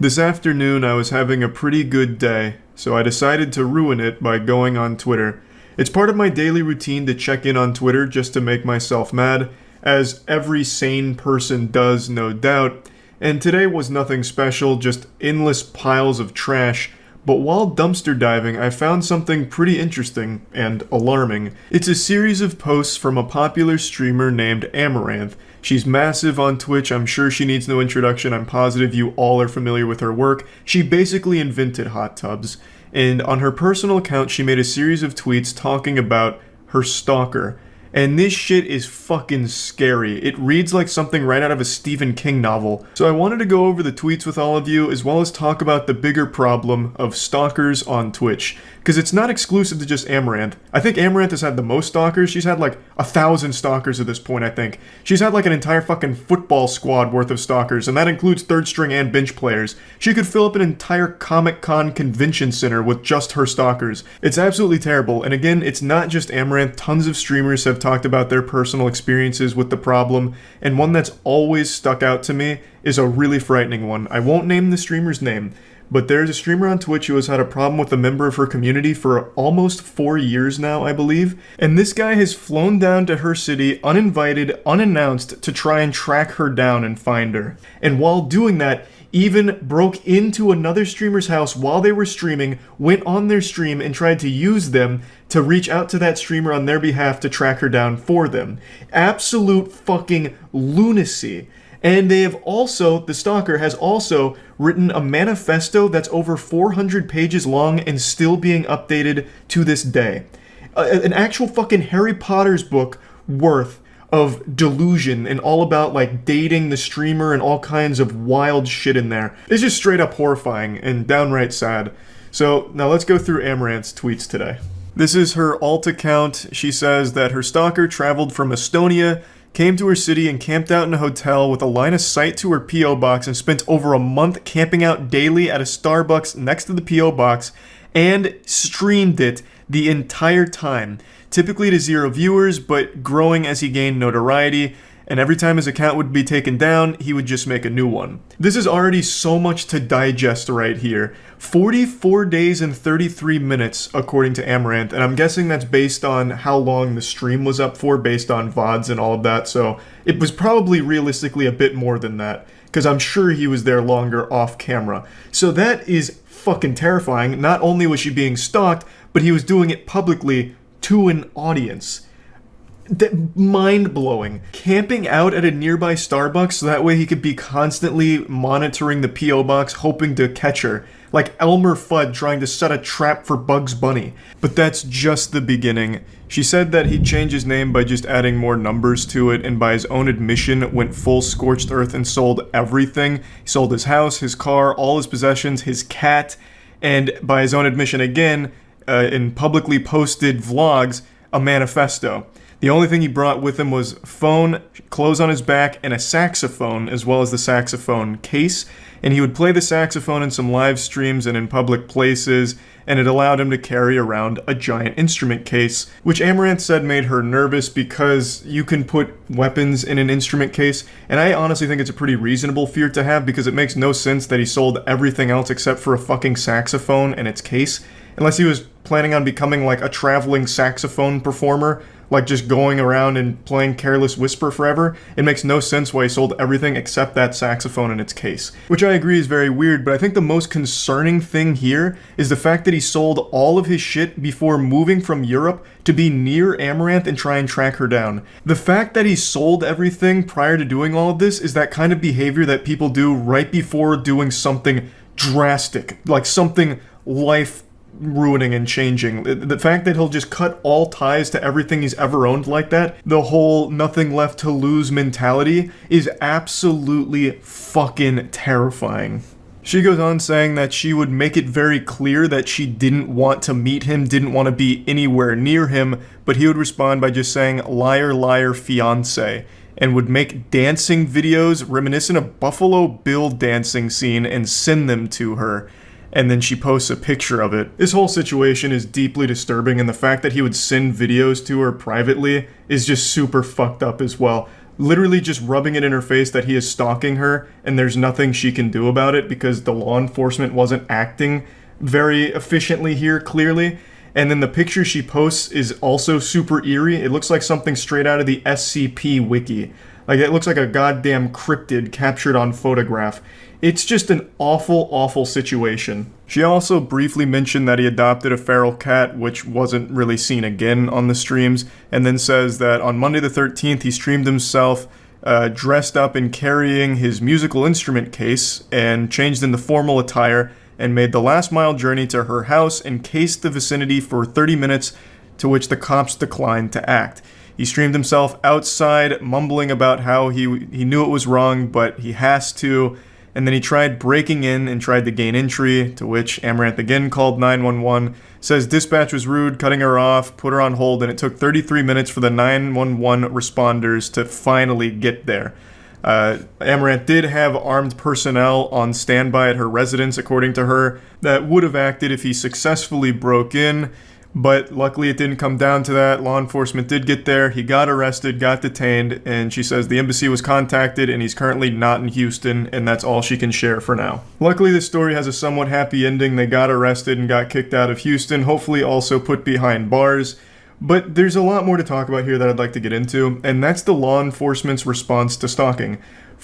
This afternoon I was having a pretty good day, so I decided to ruin it by going on Twitter. It's part of my daily routine to check in on Twitter just to make myself mad, as every sane person does, no doubt, and today was nothing special, just endless piles of trash. But while dumpster diving, I found something pretty interesting and alarming. It's a series of posts from a popular streamer named Amaranth. She's massive on Twitch, I'm sure she needs no introduction, I'm positive you all are familiar with her work. She basically invented hot tubs, and on her personal account she made a series of tweets talking about her stalker. And this shit is fucking scary. It reads like something right out of a Stephen King novel. So I wanted to go over the tweets with all of you, as well as talk about the bigger problem of stalkers on Twitch. Because it's not exclusive to just Amaranth. I think Amaranth has had the most stalkers. She's had like 1,000 stalkers at this point, I think. She's had like an entire fucking football squad worth of stalkers, and that includes third string and bench players. She could fill up an entire Comic-Con convention center with just her stalkers. It's absolutely terrible, and again, it's not just Amaranth. Tons of streamers have talked about their personal experiences with the problem, and one that's always stuck out to me is a really frightening one. I won't name the streamer's name, but there's a streamer on Twitch who has had a problem with a member of her community for almost 4 years now, I believe, and this guy has flown down to her city uninvited, unannounced, to try and track her down and find her. And while doing that, even broke into another streamer's house while they were streaming, went on their stream and tried to use them to reach out to that streamer on their behalf to track her down for them. Absolute fucking lunacy. And they have also, the stalker has also written a manifesto that's over 400 pages long and still being updated to this day. An actual fucking Harry Potter's book worth of delusion and all about like dating the streamer and all kinds of wild shit in there. It's just straight up horrifying and downright sad. So now let's go through Amaranth's tweets today. This is her alt account. She says that her stalker traveled from Estonia, came to her city and camped out in a hotel with a line of sight to her P.O. box and spent over a month camping out daily at a Starbucks next to the P.O. box and streamed it the entire time. Typically to 0 viewers, but growing as he gained notoriety, and every time his account would be taken down, he would just make a new one. This is already so much to digest right here. 44 days and 33 minutes, according to Amaranth, and I'm guessing that's based on how long the stream was up for, based on VODs and all of that, so it was probably realistically a bit more than that, because I'm sure he was there longer off camera. So that is fucking terrifying. Not only was she being stalked, but he was doing it publicly to an audience. Mind-blowing. Camping out at a nearby Starbucks so that way he could be constantly monitoring the P.O. box, hoping to catch her. Like Elmer Fudd trying to set a trap for Bugs Bunny. But that's just the beginning. She said that he'd change his name by just adding more numbers to it, and by his own admission went full scorched earth and sold everything. He sold his house, his car, all his possessions, his cat, and by his own admission again, in publicly posted vlogs, a manifesto. The only thing he brought with him was phone, clothes on his back, and a saxophone, as well as the saxophone case. And he would play the saxophone in some live streams and in public places, and it allowed him to carry around a giant instrument case, which Amaranth said made her nervous because you can put weapons in an instrument case, and I honestly think it's a pretty reasonable fear to have because it makes no sense that he sold everything else except for a fucking saxophone and its case, unless he was planning on becoming like a traveling saxophone performer, like just going around and playing Careless Whisper forever. It makes no sense why he sold everything except that saxophone in its case. Which I agree is very weird, but I think the most concerning thing here is the fact that he sold all of his shit before moving from Europe to be near Amaranth and try and track her down. The fact that he sold everything prior to doing all of this is that kind of behavior that people do right before doing something drastic, like something life ruining and changing. The fact that he'll just cut all ties to everything he's ever owned like that, the whole nothing left to lose mentality, is absolutely fucking terrifying. She goes on saying that she would make it very clear that she didn't want to meet him, didn't want to be anywhere near him, but he would respond by just saying, "Liar, liar, fiance," and would make dancing videos reminiscent of Buffalo Bill dancing scene and send them to her. And then she posts a picture of it. This whole situation is deeply disturbing, and the fact that he would send videos to her privately is just super fucked up as well. literally just rubbing it in her face that he is stalking her and there's nothing she can do about it because the law enforcement wasn't acting very efficiently here, clearly. And then the picture she posts is also super eerie. It looks like something straight out of the SCP wiki. Like, it looks like a goddamn cryptid captured on photograph. It's just an awful, awful situation. She also briefly mentioned that he adopted a feral cat, which wasn't really seen again on the streams, and then says that on Monday the 13th, he streamed himself dressed up and carrying his musical instrument case and changed into formal attire and made the last mile journey to her house and cased the vicinity for 30 minutes, to which the cops declined to act. He streamed himself outside, mumbling about how he knew it was wrong, but he has to, and then he tried breaking in and tried to gain entry, to which Amaranth again called 911, says dispatch was rude, cutting her off, put her on hold, and it took 33 minutes for the 911 responders to finally get there. Amaranth did have armed personnel on standby at her residence, according to her, that would have acted if he successfully broke in, but luckily it didn't come down to that. Law enforcement did get there, he got arrested, got detained, and she says the embassy was contacted and he's currently not in Houston, and that's all she can share for now. Luckily this story has a somewhat happy ending. They got arrested and got kicked out of Houston, hopefully also put behind bars. But there's a lot more to talk about here that I'd like to get into, and that's the law enforcement's response to stalking.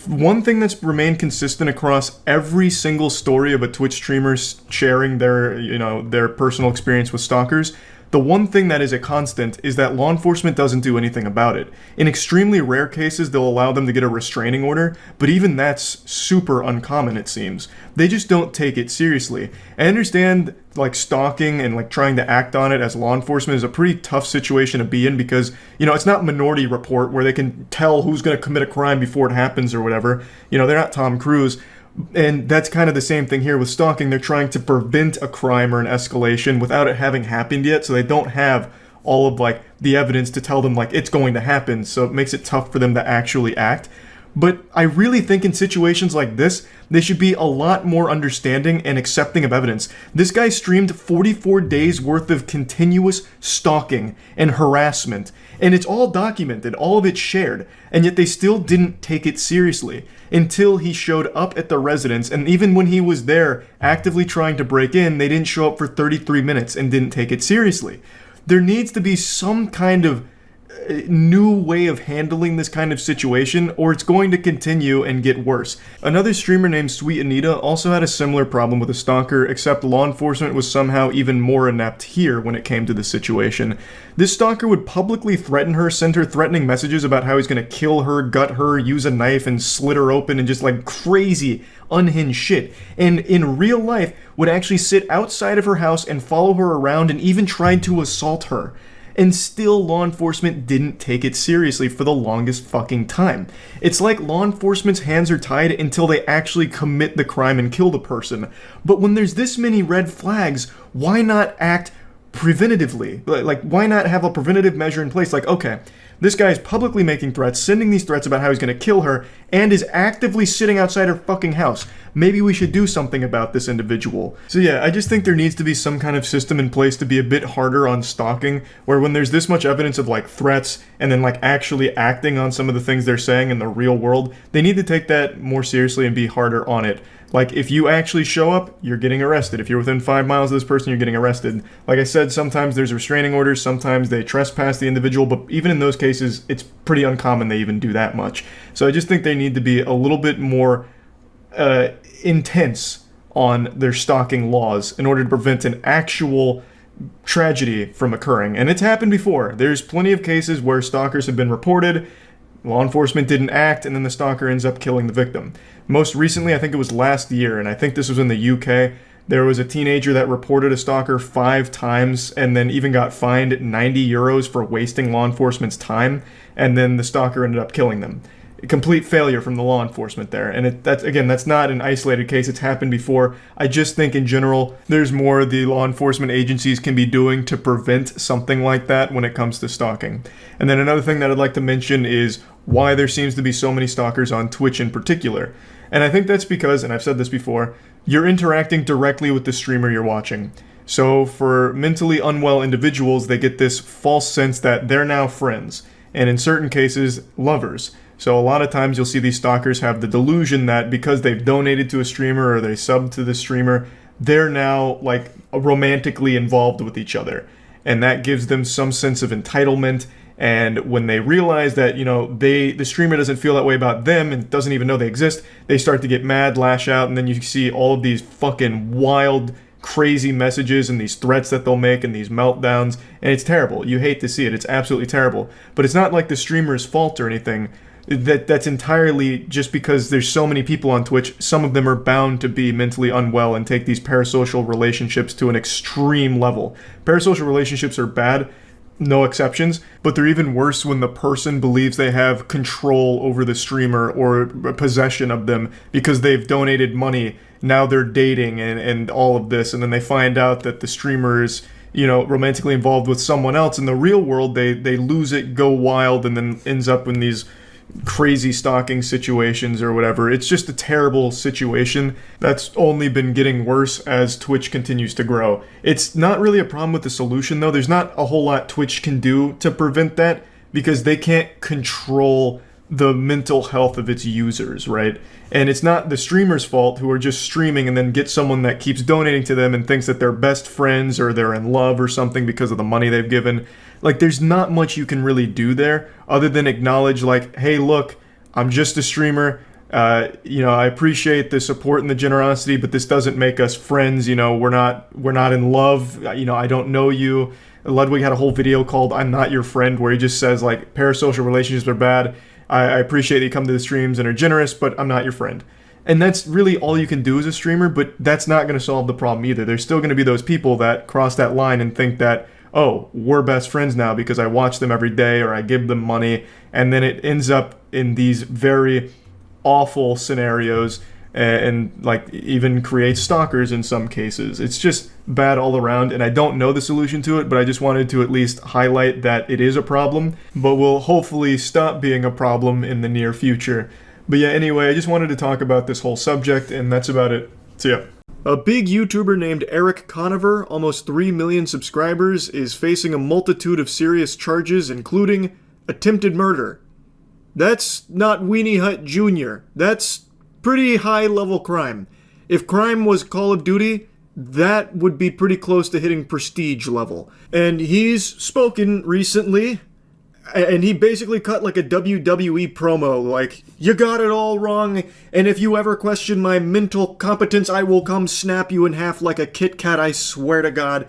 One thing that's remained consistent across every single story of a Twitch streamer sharing their personal experience with stalkers, the one thing that is a constant is that law enforcement doesn't do anything about it. In extremely rare cases, they'll allow them to get a restraining order, but even that's super uncommon, it seems. They just don't take it seriously. I understand, like, stalking and, like, trying to act on it as law enforcement is a pretty tough situation to be in because, it's not Minority Report where they can tell who's going to commit a crime before it happens or whatever. They're not Tom Cruise. And that's kind of the same thing here with stalking. They're trying to prevent a crime or an escalation without it having happened yet, so they don't have all of, like, the evidence to tell them, like, it's going to happen, so it makes it tough for them to actually act. But I really think in situations like this, they should be a lot more understanding and accepting of evidence. This guy streamed 44 days worth of continuous stalking and harassment, and it's all documented, all of it shared, and yet they still didn't take it seriously until he showed up at the residence, and even when he was there actively trying to break in, they didn't show up for 33 minutes and didn't take it seriously. There needs to be some kind of new way of handling this kind of situation, or it's going to continue and get worse. Another streamer named Sweet Anita also had a similar problem with a stalker, except law enforcement was somehow even more inept here when it came to the situation. This stalker would publicly threaten her, send her threatening messages about how he's going to kill her, gut her, use a knife and slit her open, and just like crazy, unhinged shit. And in real life, would actually sit outside of her house and follow her around and even tried to assault her. And still, law enforcement didn't take it seriously for the longest fucking time. It's like law enforcement's hands are tied until they actually commit the crime and kill the person. But when there's this many red flags, why not act preventatively? Like, why not have a preventative measure in place? Like, okay, this guy is publicly making threats, sending these threats about how he's going to kill her, and is actively sitting outside her fucking house. Maybe we should do something about this individual. So yeah, I just think there needs to be some kind of system in place to be a bit harder on stalking, where when there's this much evidence of like threats, and then like actually acting on some of the things they're saying in the real world, they need to take that more seriously and be harder on it. Like, if you actually show up, you're getting arrested. If you're within 5 miles of this person, you're getting arrested. Like I said, sometimes there's restraining orders, sometimes they trespass the individual, but even in those cases, it's pretty uncommon they even do that much. So I just think they need to be a little bit more intense on their stalking laws in order to prevent an actual tragedy from occurring. And it's happened before. There's plenty of cases where stalkers have been reported, law enforcement didn't act, and then the stalker ends up killing the victim. Most recently, I think it was last year, and I think this was in the UK, there was a teenager that reported a stalker 5 times and then even got fined 90 euros for wasting law enforcement's time, and then the stalker ended up killing them. A complete failure from the law enforcement there. And that's not an isolated case, it's happened before. I just think in general, there's more the law enforcement agencies can be doing to prevent something like that when it comes to stalking. And then another thing that I'd like to mention is why there seems to be so many stalkers on Twitch in particular. And I think that's because, and I've said this before, you're interacting directly with the streamer you're watching. So for mentally unwell individuals, they get this false sense that they're now friends, and in certain cases, lovers. So a lot of times you'll see these stalkers have the delusion that because they've donated to a streamer or they subbed to the streamer, they're now like romantically involved with each other. And that gives them some sense of entitlement. And when they realize that, you know, the streamer doesn't feel that way about them and doesn't even know they exist, they start to get mad, lash out, and then you see all of these fucking wild, crazy messages and these threats that they'll make and these meltdowns. And it's terrible. You hate to see it. It's absolutely terrible. But it's not like the streamer's fault or anything. That's entirely just because there's so many people on Twitch. Some of them are bound to be mentally unwell and take these parasocial relationships to an extreme level. Parasocial relationships are bad, no exceptions, but they're even worse when the person believes they have control over the streamer or possession of them because they've donated money. Now they're dating and all of this, and then they find out that the streamer is, you know, romantically involved with someone else. In the real world, they lose it, go wild, and then ends up in these crazy stalking situations or whatever. It's just a terrible situation that's only been getting worse as Twitch continues to grow. It's not really a problem with the solution, though. There's not a whole lot Twitch can do to prevent that because they can't control the mental health of its users, right? And it's not the streamer's fault who are just streaming and then get someone that keeps donating to them and thinks that they're best friends or they're in love or something because of the money they've given. Like, there's not much you can really do there other than acknowledge, like, hey, look, I'm just a streamer. You know, I appreciate the support and the generosity, but this doesn't make us friends. You know, we're not in love. You know, I don't know you. Ludwig had a whole video called "I'm Not Your Friend," where he just says, like, parasocial relationships are bad. I appreciate that you come to the streams and are generous, but I'm not your friend. And that's really all you can do as a streamer, but that's not going to solve the problem either. There's still going to be those people that cross that line and think that, oh, we're best friends now because I watch them every day or I give them money, and then it ends up in these very awful scenarios and like even creates stalkers in some cases. It's just bad all around, and I don't know the solution to it, but I just wanted to at least highlight that it is a problem, but will hopefully stop being a problem in the near future. But yeah, anyway, I just wanted to talk about this whole subject, and that's about it. So yeah. A big YouTuber named Eric Conover, almost 3 million subscribers, is facing a multitude of serious charges, including attempted murder. That's not Weenie Hut Jr. That's pretty high-level crime. If crime was Call of Duty, that would be pretty close to hitting prestige level. And he's spoken recently, and he basically cut like a WWE promo, like, you got it all wrong, and if you ever question my mental competence, I will come snap you in half like a Kit Kat, I swear to God.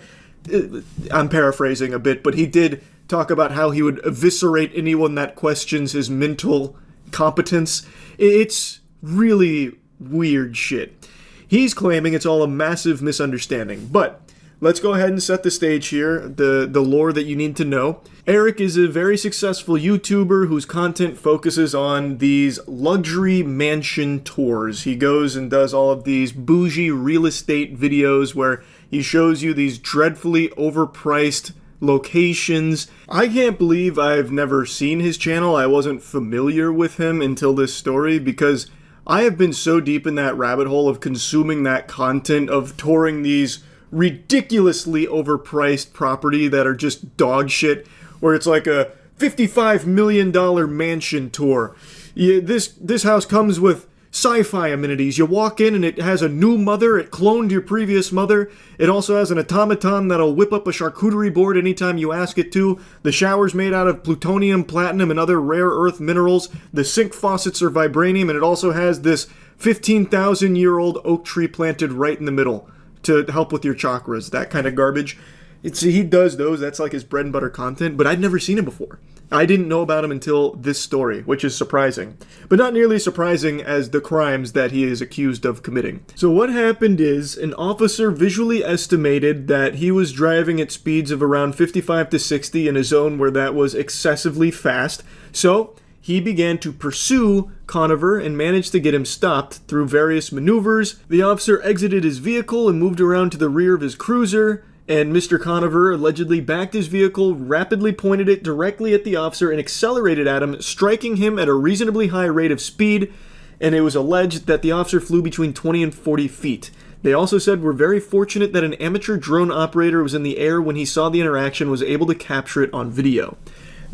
I'm paraphrasing a bit, but he did talk about how he would eviscerate anyone that questions his mental competence. It's really weird shit. He's claiming it's all a massive misunderstanding, but let's go ahead and set the stage here, the lore that you need to know. Eric is a very successful YouTuber whose content focuses on these luxury mansion tours. He goes and does all of these bougie real estate videos where he shows you these dreadfully overpriced locations. I can't believe I've never seen his channel. I wasn't familiar with him until this story because I have been so deep in that rabbit hole of consuming that content, of touring these ridiculously overpriced property that are just dog shit, where it's like a $55 million mansion tour. This house comes with sci-fi amenities. You walk in and it has a new mother. It cloned your previous mother. It also has an automaton that'll whip up a charcuterie board anytime you ask it to. The shower's made out of plutonium, platinum, and other rare earth minerals. The sink faucets are vibranium, and it also has this 15,000-year-old oak tree planted right in the middle to help with your chakras, that kind of garbage. He does those, that's like his bread and butter content, but I'd never seen him before. I didn't know about him until this story, which is surprising. But not nearly surprising as the crimes that he is accused of committing. So what happened is, an officer visually estimated that he was driving at speeds of around 55 to 60 in a zone where that was excessively fast, so he began to pursue Conover and managed to get him stopped through various maneuvers. The officer exited his vehicle and moved around to the rear of his cruiser, and Mr. Conover allegedly backed his vehicle, rapidly pointed it directly at the officer, and accelerated at him, striking him at a reasonably high rate of speed, and it was alleged that the officer flew between 20 and 40 feet. They also said, we're very fortunate that an amateur drone operator was in the air when he saw the interaction, was able to capture it on video.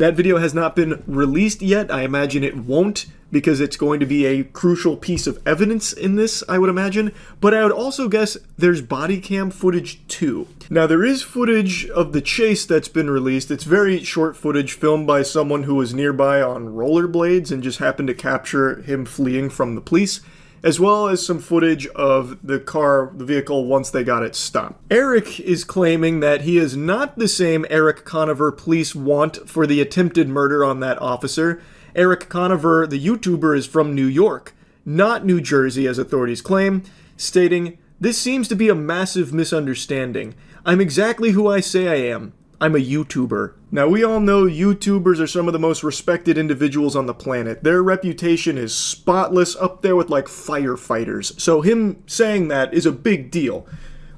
That video has not been released yet. I imagine it won't, because it's going to be a crucial piece of evidence in this, I would imagine. But I would also guess there's body cam footage too. Now, there is footage of the chase that's been released. It's very short footage filmed by someone who was nearby on rollerblades and just happened to capture him fleeing from the police, as well as some footage of the vehicle once they got it stopped. Eric is claiming that he is not the same Eric Conover police want for the attempted murder on that officer. Eric Conover, the YouTuber, is from New York, not New Jersey, as authorities claim, stating, "This seems to be a massive misunderstanding. I'm exactly who I say I am. I'm a YouTuber." Now, we all know YouTubers are some of the most respected individuals on the planet. Their reputation is spotless, up there with, like, firefighters. So him saying that is a big deal.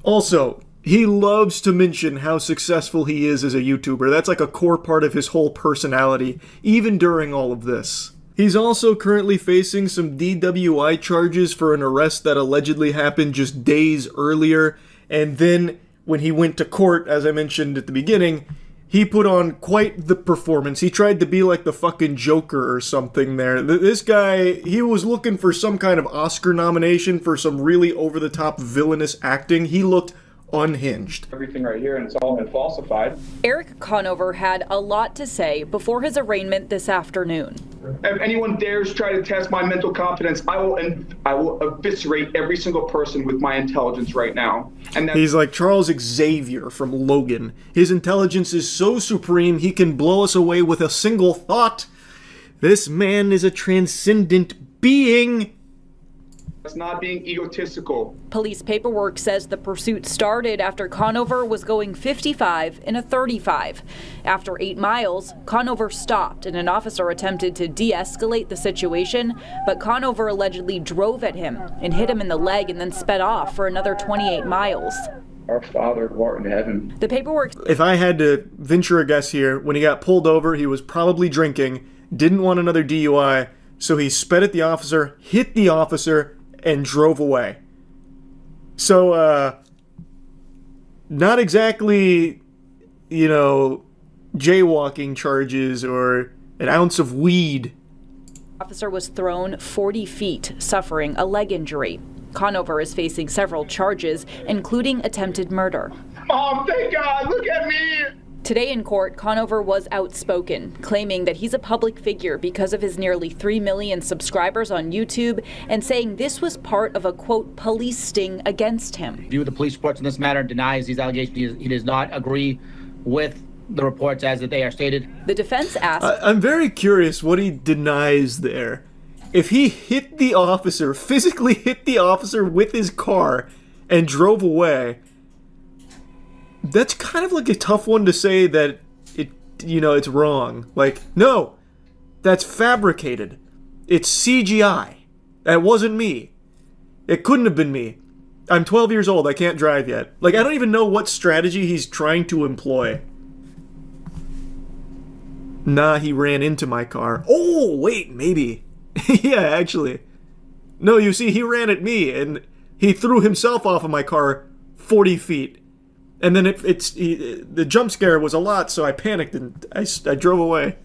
Also, he loves to mention how successful he is as a YouTuber. That's like a core part of his whole personality, even during all of this. He's also currently facing some DWI charges for an arrest that allegedly happened just days earlier. And then, when he went to court, as I mentioned at the beginning, he put on quite the performance. He tried to be like the fucking Joker or something there. This guy, he was looking for some kind of Oscar nomination for some really over-the-top villainous acting. He looked unhinged. Everything right here, and it's all been falsified. Eric Conover had a lot to say before his arraignment this afternoon. If anyone dares try to test my mental competence, I will eviscerate every single person with my intelligence right now. And he's like Charles Xavier from Logan. His intelligence is so supreme, he can blow us away with a single thought. This man is a transcendent being. It's not being egotistical. Police paperwork says the pursuit started after Conover was going 55 in a 35. After 8 miles, Conover stopped and an officer attempted to de-escalate the situation, but Conover allegedly drove at him and hit him in the leg and then sped off for another 28 miles. Our Father who art in heaven. The paperwork... If I had to venture a guess here, when he got pulled over, he was probably drinking, didn't want another DUI, so he sped at the officer, hit the officer, and drove away. So, not exactly, jaywalking charges or an ounce of weed. The officer was thrown 40 feet, suffering a leg injury. Conover is facing several charges, including attempted murder. Mom, thank God, look at me! Today in court, Conover was outspoken, claiming that he's a public figure because of his nearly 3 million subscribers on YouTube, and saying this was part of a, quote, police sting against him. View of the police reports in this matter, denies these allegations. He does not agree with the reports as that they are stated. The defense asked... I'm very curious what he denies there. If he hit the officer, physically hit the officer with his car and drove away... That's kind of like a tough one to say that it's wrong. Like, no, that's fabricated. It's CGI. That wasn't me. It couldn't have been me. I'm 12 years old. I can't drive yet. Like, I don't even know what strategy he's trying to employ. Nah, he ran into my car. Oh, wait, maybe. Yeah, actually. No, you see, he ran at me, and he threw himself off of my car 40 feet. And then the jump scare was a lot, so I panicked and I drove away.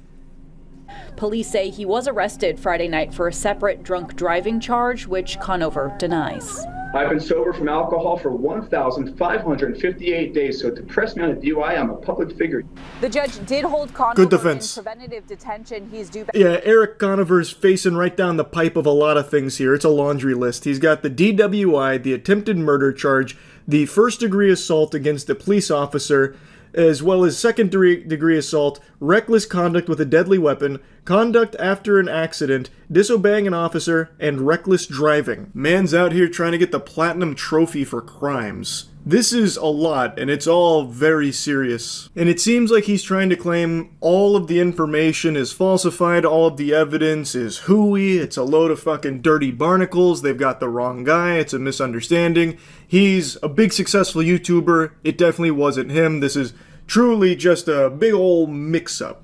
Police say he was arrested Friday night for a separate drunk driving charge, which Conover denies. I've been sober from alcohol for 1,558 days, so to press me on a DUI, I'm a public figure. The judge did hold Conover Good defense. in preventative detention. He's due back. Yeah, Eric Conover's facing right down the pipe of a lot of things here. It's a laundry list. He's got the DWI, the attempted murder charge, the first-degree assault against a police officer, as well as second-degree assault, reckless conduct with a deadly weapon, conduct after an accident, disobeying an officer, and reckless driving. Man's out here trying to get the platinum trophy for crimes. This is a lot, and it's all very serious. And it seems like he's trying to claim all of the information is falsified, all of the evidence is hooey, it's a load of fucking dirty barnacles, they've got the wrong guy, it's a misunderstanding. He's a big successful YouTuber, it definitely wasn't him, this is truly just a big old mix-up.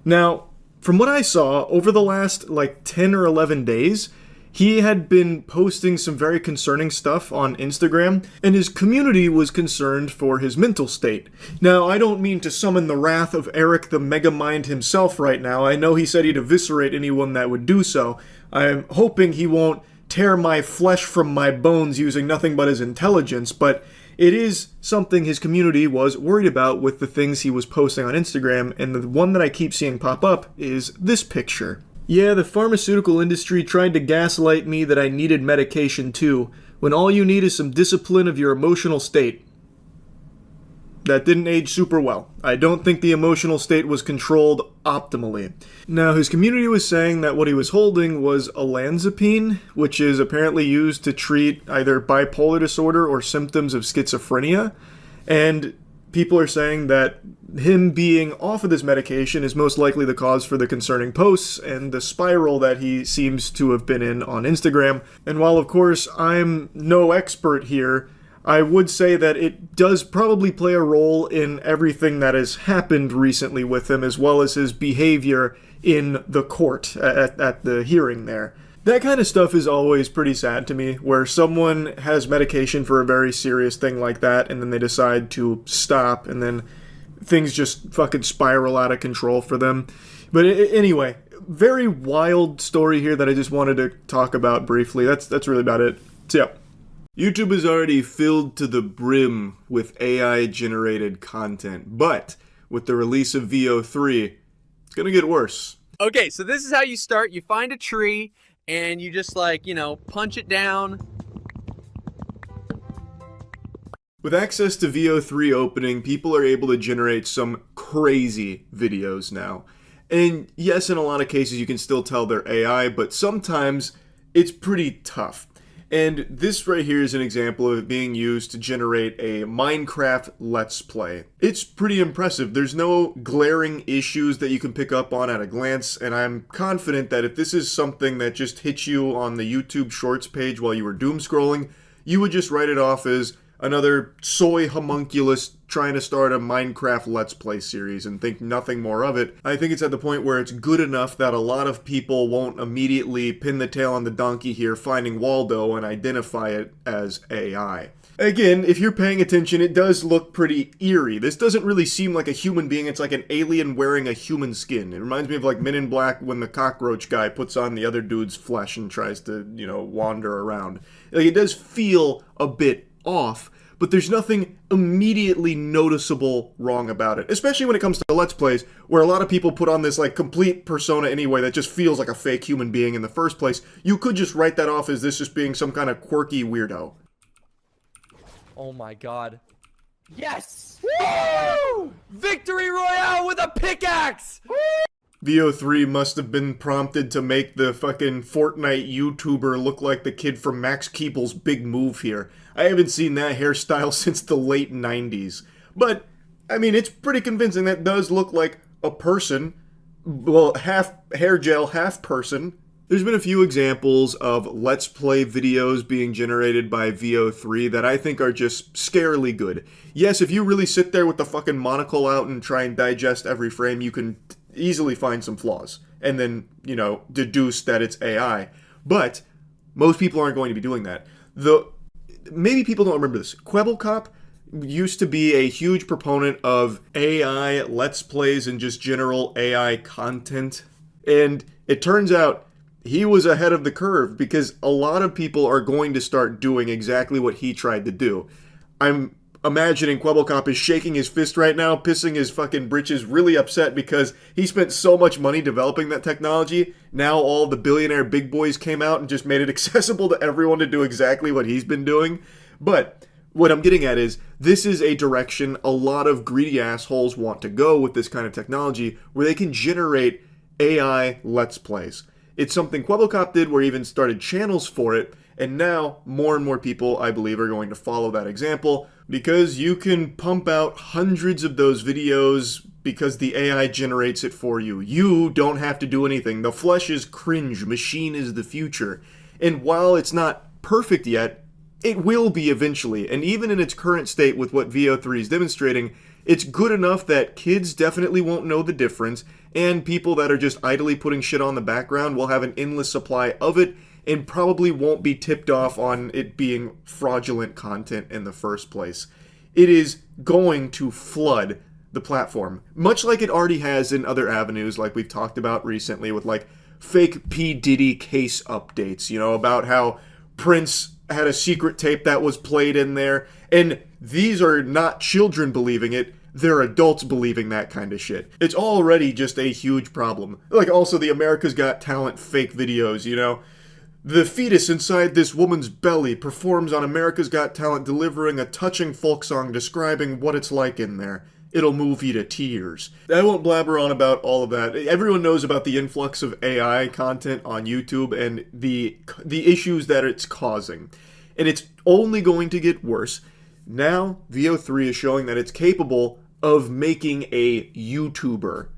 Now, from what I saw, over the last 10 or 11 days, He had been posting some very concerning stuff on Instagram, and his community was concerned for his mental state. Now, I don't mean to summon the wrath of Eric the Megamind himself right now. I know he said he'd eviscerate anyone that would do so. I'm hoping he won't tear my flesh from my bones using nothing but his intelligence, but it is something his community was worried about with the things he was posting on Instagram, and the one that I keep seeing pop up is this picture. Yeah, the pharmaceutical industry tried to gaslight me that I needed medication too, when all you need is some discipline of your emotional state. That didn't age super well. I don't think the emotional state was controlled optimally. Now, his community was saying that what he was holding was olanzapine, which is apparently used to treat either bipolar disorder or symptoms of schizophrenia, and people are saying that him being off of this medication is most likely the cause for the concerning posts and the spiral that he seems to have been in on Instagram. And while, of course, I'm no expert here, I would say that it does probably play a role in everything that has happened recently with him, as well as his behavior in the court at the hearing there. That kind of stuff is always pretty sad to me, where someone has medication for a very serious thing like that, and then they decide to stop, and then things just fucking spiral out of control for them. But anyway, very wild story here that I just wanted to talk about briefly. That's really about it. So yeah. YouTube is already filled to the brim with AI-generated content, but with the release of VO3, it's gonna get worse. Okay, so this is how you start. You find a tree, and you just punch it down. With access to VO3 opening, people are able to generate some crazy videos now. And yes, in a lot of cases you can still tell they're AI, but sometimes it's pretty tough. And this right here is an example of it being used to generate a Minecraft Let's Play. It's pretty impressive. There's no glaring issues that you can pick up on at a glance, and I'm confident that if this is something that just hits you on the YouTube Shorts page while you were doom scrolling, you would just write it off as another soy homunculus trying to start a Minecraft Let's Play series and think nothing more of it. I think it's at the point where it's good enough that a lot of people won't immediately pin the tail on the donkey here, finding Waldo, and identify it as AI. Again, if you're paying attention, it does look pretty eerie. This doesn't really seem like a human being. It's like an alien wearing a human skin. It reminds me of like Men in Black when the cockroach guy puts on the other dude's flesh and tries to, wander around. Like, it does feel a bit off, but there's nothing immediately noticeable wrong about it, especially when it comes to Let's Plays, where a lot of people put on this like complete persona anyway that just feels like a fake human being in the first place. You could just write that off as this just being some kind of quirky weirdo. Oh my god. Yes! Woo! Victory Royale with a pickaxe! Woo! VO3 must have been prompted to make the fucking Fortnite YouTuber look like the kid from Max Keeble's Big Move here. I haven't seen that hairstyle since the late 90s. But, I mean, it's pretty convincing. That does look like a person. Well, half hair gel, half person. There's been a few examples of Let's Play videos being generated by VO3 that I think are just scarily good. Yes, if you really sit there with the fucking monocle out and try and digest every frame, you can easily find some flaws and then, deduce that it's AI. But most people aren't going to be doing that. Maybe people don't remember this. Kwebbelkop used to be a huge proponent of AI Let's Plays and just general AI content. And it turns out he was ahead of the curve because a lot of people are going to start doing exactly what he tried to do. I'm imagining Kwebbelkop is shaking his fist right now, pissing his fucking britches, really upset because he spent so much money developing that technology. Now all the billionaire big boys came out and just made it accessible to everyone to do exactly what he's been doing. But what I'm getting at is this is a direction a lot of greedy assholes want to go with this kind of technology where they can generate AI Let's Plays. It's something Kwebbelkop did where he even started channels for it, and now more and more people, I believe, are going to follow that example because you can pump out hundreds of those videos because the AI generates it for you. You don't have to do anything. The flesh is cringe. Machine is the future. And while it's not perfect yet, it will be eventually. And even in its current state with what VO3 is demonstrating, it's good enough that kids definitely won't know the difference, and people that are just idly putting shit on the background will have an endless supply of it, and probably won't be tipped off on it being fraudulent content in the first place. It is going to flood the platform, much like it already has in other avenues, like we've talked about recently with like fake P. Diddy case updates, you know, about how Prince had a secret tape that was played in there, and these are not children believing it, they're adults believing that kind of shit. It's already just a huge problem. Like also the America's Got Talent fake videos, you know. The fetus inside this woman's belly performs on America's Got Talent delivering a touching folk song describing what it's like in there. It'll move you to tears. I won't blabber on about all of that. Everyone knows about the influx of AI content on YouTube and the issues that it's causing. And it's only going to get worse. Now, VO3 is showing that it's capable of making a YouTuber.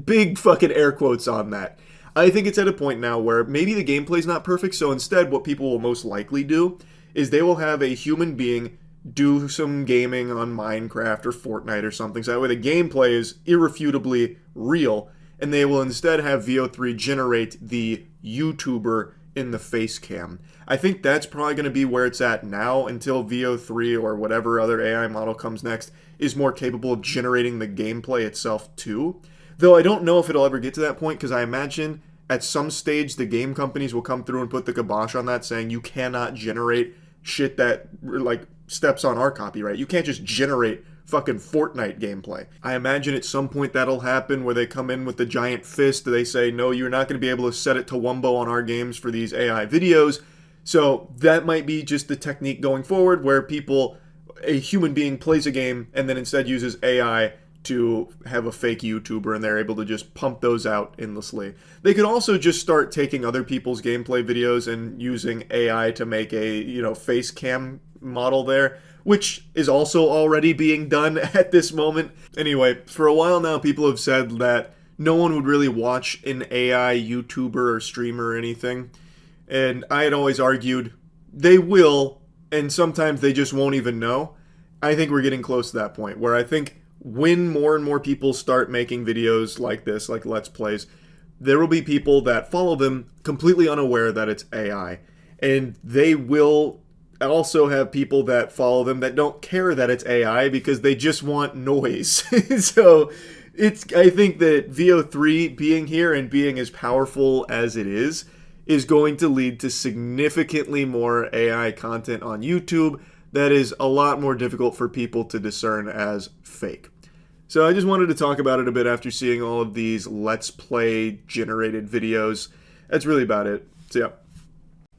Big fucking air quotes on that. I think it's at a point now where maybe the gameplay's not perfect, so instead what people will most likely do is they will have a human being do some gaming on Minecraft or Fortnite or something, so that way the gameplay is irrefutably real, and they will instead have VO3 generate the YouTuber in the face cam. I think that's probably going to be where it's at now until VO3 or whatever other AI model comes next is more capable of generating the gameplay itself too. Though I don't know if it'll ever get to that point, because I imagine at some stage the game companies will come through and put the kibosh on that, saying you cannot generate shit that like steps on our copyright. You can't just generate fucking Fortnite gameplay. I imagine at some point that'll happen where they come in with the giant fist. They say, no, you're not going to be able to set it to Wumbo on our games for these AI videos. So that might be just the technique going forward, where a human being plays a game and then instead uses AI to have a fake YouTuber, and they're able to just pump those out endlessly. They could also just start taking other people's gameplay videos and using AI to make a, face cam model there, which is also already being done at this moment. Anyway, for a while now, people have said that no one would really watch an AI YouTuber or streamer or anything. And I had always argued they will, and sometimes they just won't even know. I think we're getting close to that point where I think when more and more people start making videos like this, like Let's Plays, there will be people that follow them completely unaware that it's AI. And they will also have people that follow them that don't care that it's AI because they just want noise. So I think that VO3 being here and being as powerful as it is going to lead to significantly more AI content on YouTube that is a lot more difficult for people to discern as fake. So I just wanted to talk about it a bit after seeing all of these Let's Play generated videos. That's really about it. So yeah.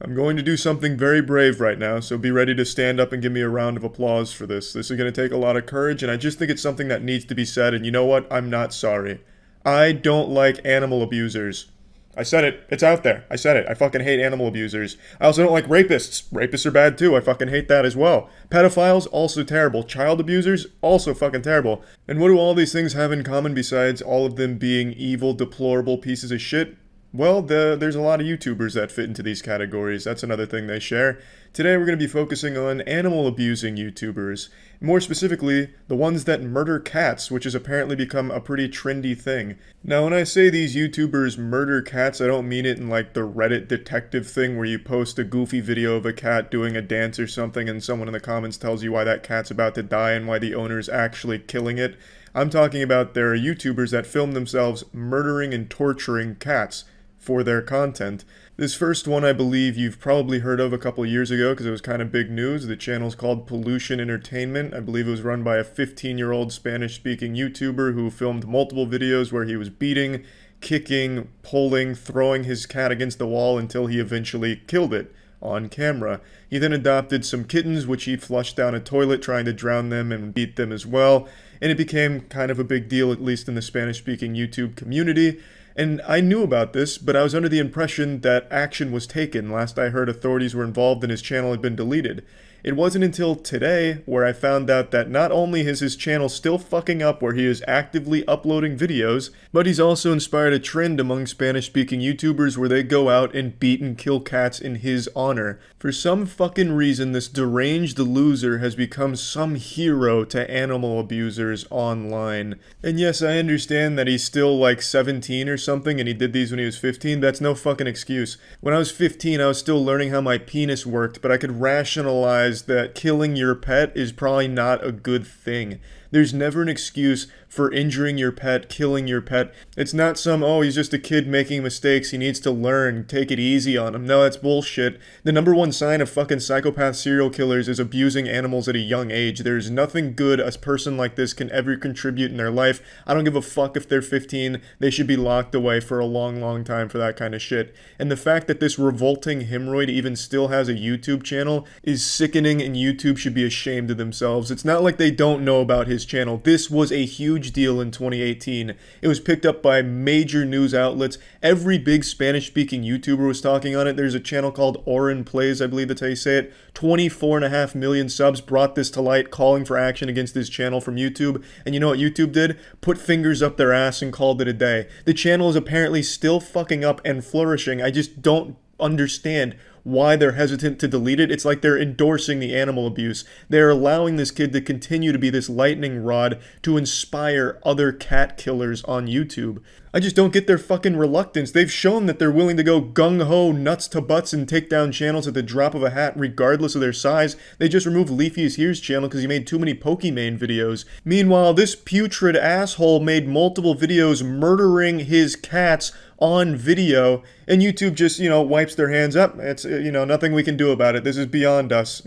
I'm going to do something very brave right now, so be ready to stand up and give me a round of applause for this. This is going to take a lot of courage, and I just think it's something that needs to be said, and you know what? I'm not sorry. I don't like animal abusers. I said it. It's out there. I said it. I fucking hate animal abusers. I also don't like rapists. Rapists are bad too. I fucking hate that as well. Pedophiles, also terrible. Child abusers, also fucking terrible. And what do all these things have in common besides all of them being evil, deplorable pieces of shit? Well, there's a lot of YouTubers that fit into these categories. That's another thing they share. Today we're going to be focusing on animal abusing YouTubers. More specifically, the ones that murder cats, which has apparently become a pretty trendy thing. Now, when I say these YouTubers murder cats, I don't mean it in like the Reddit detective thing where you post a goofy video of a cat doing a dance or something and someone in the comments tells you why that cat's about to die and why the owner's actually killing it. I'm talking about there are YouTubers that film themselves murdering and torturing cats for their content. This first one I believe you've probably heard of a couple years ago because it was kind of big news. The channel's called Pollution Entertainment. I believe it was run by a 15-year-old Spanish-speaking YouTuber who filmed multiple videos where he was beating, kicking, pulling, throwing his cat against the wall until he eventually killed it on camera. He then adopted some kittens which he flushed down a toilet trying to drown them and beat them as well, and it became kind of a big deal, at least in the Spanish-speaking YouTube community. And I knew about this, but I was under the impression that action was taken. Last I heard, authorities were involved and his channel had been deleted. It wasn't until today where I found out that not only is his channel still fucking up where he is actively uploading videos, but he's also inspired a trend among Spanish-speaking YouTubers where they go out and beat and kill cats in his honor. For some fucking reason, this deranged loser has become some hero to animal abusers online. And yes, I understand that he's still like 17 or something and he did these when he was 15. That's no fucking excuse. When I was 15, I was still learning how my penis worked, but I could rationalize that killing your pet is probably not a good thing. There's never an excuse for injuring your pet, killing your pet. It's not some, oh, he's just a kid making mistakes, he needs to learn, take it easy on him. No, that's bullshit. The number one sign of fucking psychopath serial killers is abusing animals at a young age. There's nothing good a person like this can ever contribute in their life. I don't give a fuck if they're 15. They should be locked away for a long, long time for that kind of shit. And the fact that this revolting hemorrhoid even still has a YouTube channel is sickening, and YouTube should be ashamed of themselves. It's not like they don't know about his channel. This was a huge deal in 2018. It was picked up by major news outlets. Every big Spanish-speaking YouTuber was talking on it. There's a channel called Oren Plays, I believe that's how you say it. 24.5 million subs brought this to light, calling for action against this channel from YouTube. And you know what YouTube did? Put fingers up their ass and called it a day. The channel is apparently still fucking up and flourishing. I just don't understand why they're hesitant to delete it. It's like they're endorsing the animal abuse. They're allowing this kid to continue to be this lightning rod to inspire other cat killers on YouTube. I just don't get their fucking reluctance. They've shown that they're willing to go gung-ho, nuts to butts, and take down channels at the drop of a hat regardless of their size. They just removed Leafy is Here's channel because he made too many Pokimane videos. Meanwhile, this putrid asshole made multiple videos murdering his cats on video, and YouTube just, wipes their hands up. It's, nothing we can do about it. This is beyond us.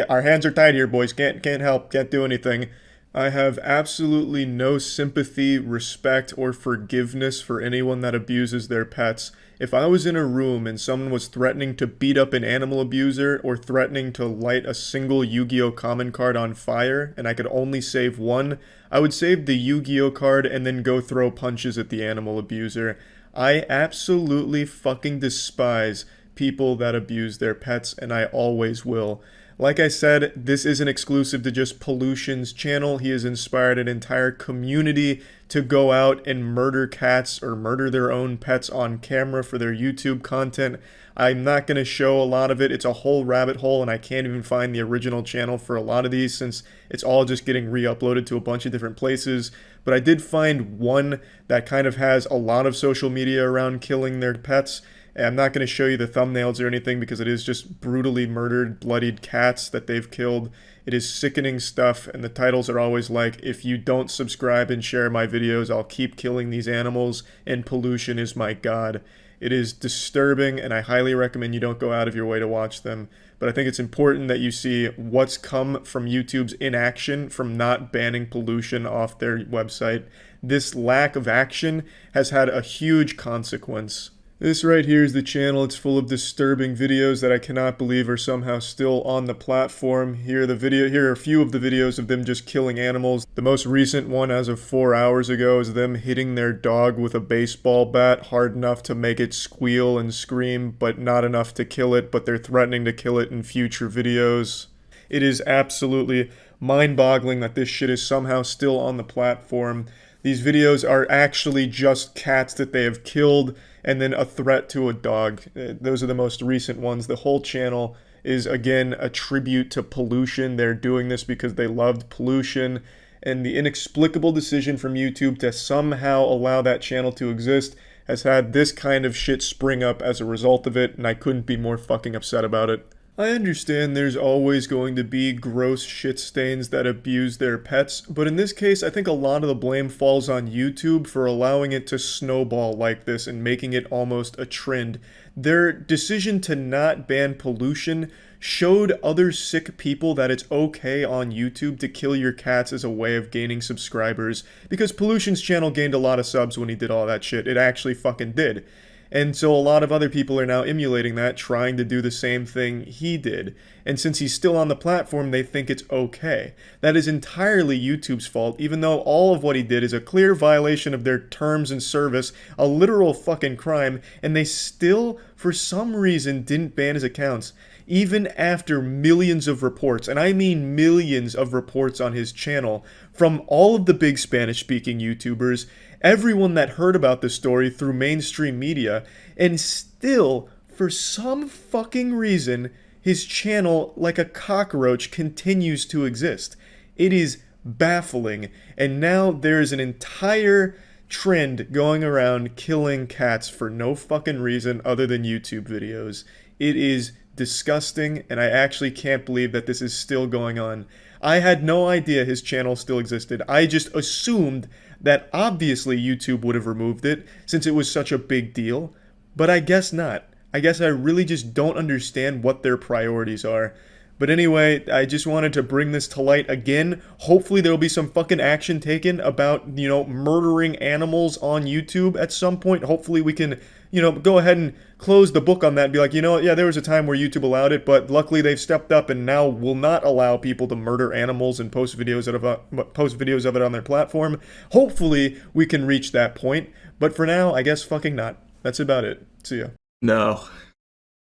Our hands are tied here, boys. Can't help, can't do anything. I have absolutely no sympathy, respect, or forgiveness for anyone that abuses their pets. If I was in a room and someone was threatening to beat up an animal abuser or threatening to light a single Yu-Gi-Oh common card on fire and I could only save one, I would save the Yu-Gi-Oh card and then go throw punches at the animal abuser. I absolutely fucking despise people that abuse their pets, and I always will. Like I said, this isn't exclusive to just Pollution's channel. He has inspired an entire community to go out and murder cats or murder their own pets on camera for their YouTube content. I'm not going to show a lot of it. It's a whole rabbit hole, and I can't even find the original channel for a lot of these since it's all just getting re-uploaded to a bunch of different places. But I did find one that kind of has a lot of social media around killing their pets. And I'm not going to show you the thumbnails or anything because it is just brutally murdered, bloodied cats that they've killed. It is sickening stuff, and the titles are always like, if you don't subscribe and share my videos, I'll keep killing these animals, and pollution is my god. It is disturbing, and I highly recommend you don't go out of your way to watch them. But I think it's important that you see what's come from YouTube's inaction from not banning pollution off their website. This lack of action has had a huge consequence. This right here is the channel. It's full of disturbing videos that I cannot believe are somehow still on the platform. Here are a few of the videos of them just killing animals. The most recent one as of 4 hours ago is them hitting their dog with a baseball bat hard enough to make it squeal and scream, but not enough to kill it, but they're threatening to kill it in future videos. It is absolutely mind-boggling that this shit is somehow still on the platform. These videos are actually just cats that they have killed, and then a threat to a dog. Those are the most recent ones. The whole channel is, again, a tribute to pollution. They're doing this because they loved pollution, and the inexplicable decision from YouTube to somehow allow that channel to exist has had this kind of shit spring up as a result of it, and I couldn't be more fucking upset about it. I understand there's always going to be gross shit stains that abuse their pets, but in this case, I think a lot of the blame falls on YouTube for allowing it to snowball like this and making it almost a trend. Their decision to not ban pollution showed other sick people that it's okay on YouTube to kill your cats as a way of gaining subscribers, because Pollution's channel gained a lot of subs when he did all that shit. It actually fucking did. And so a lot of other people are now emulating that, trying to do the same thing he did. And since he's still on the platform, they think it's okay. That is entirely YouTube's fault, even though all of what he did is a clear violation of their terms and service, a literal fucking crime, and they still, for some reason, didn't ban his accounts. even after millions of reports, and I mean millions of reports on his channel, from all of the big Spanish-speaking YouTubers, everyone that heard about the story through mainstream media, and still, for some fucking reason, his channel, like a cockroach, continues to exist. It is baffling, and now there's an entire trend going around killing cats for no fucking reason other than YouTube videos. It is disgusting, and I actually can't believe that this is still going on. I had no idea his channel still existed. I just assumed that obviously YouTube would have removed it since it was such a big deal, but I guess not. I guess I really just don't understand what their priorities are. But anyway, I just wanted to bring this to light again. Hopefully there'll be some fucking action taken about, murdering animals on YouTube at some point. Hopefully we can, go ahead and close the book on that and be like, yeah, there was a time where YouTube allowed it, but luckily they've stepped up and now will not allow people to murder animals and post videos of it on their platform. Hopefully we can reach that point, but for now, I guess fucking not. That's about it. See ya. No,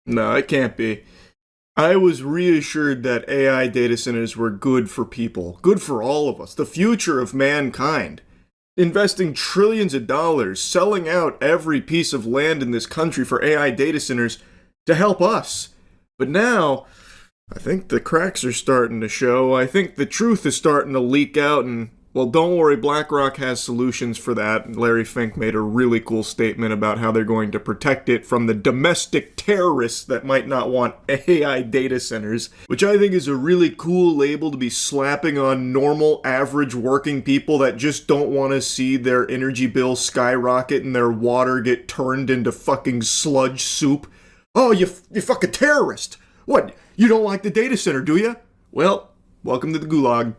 it can't be. I was reassured that AI data centers were good for people, good for all of us, the future of mankind. Investing trillions of dollars, selling out every piece of land in this country for AI data centers to help us. But now, I think the cracks are starting to show. I think the truth is starting to leak out, and, well, don't worry, BlackRock has solutions for that. Larry Fink made a really cool statement about how they're going to protect it from the domestic terrorists that might not want AI data centers, which I think is a really cool label to be slapping on normal, average working people that just don't want to see their energy bill skyrocket and their water get turned into fucking sludge soup. Oh, you fucking terrorist! What, you don't like the data center, do you? Well, welcome to the gulag.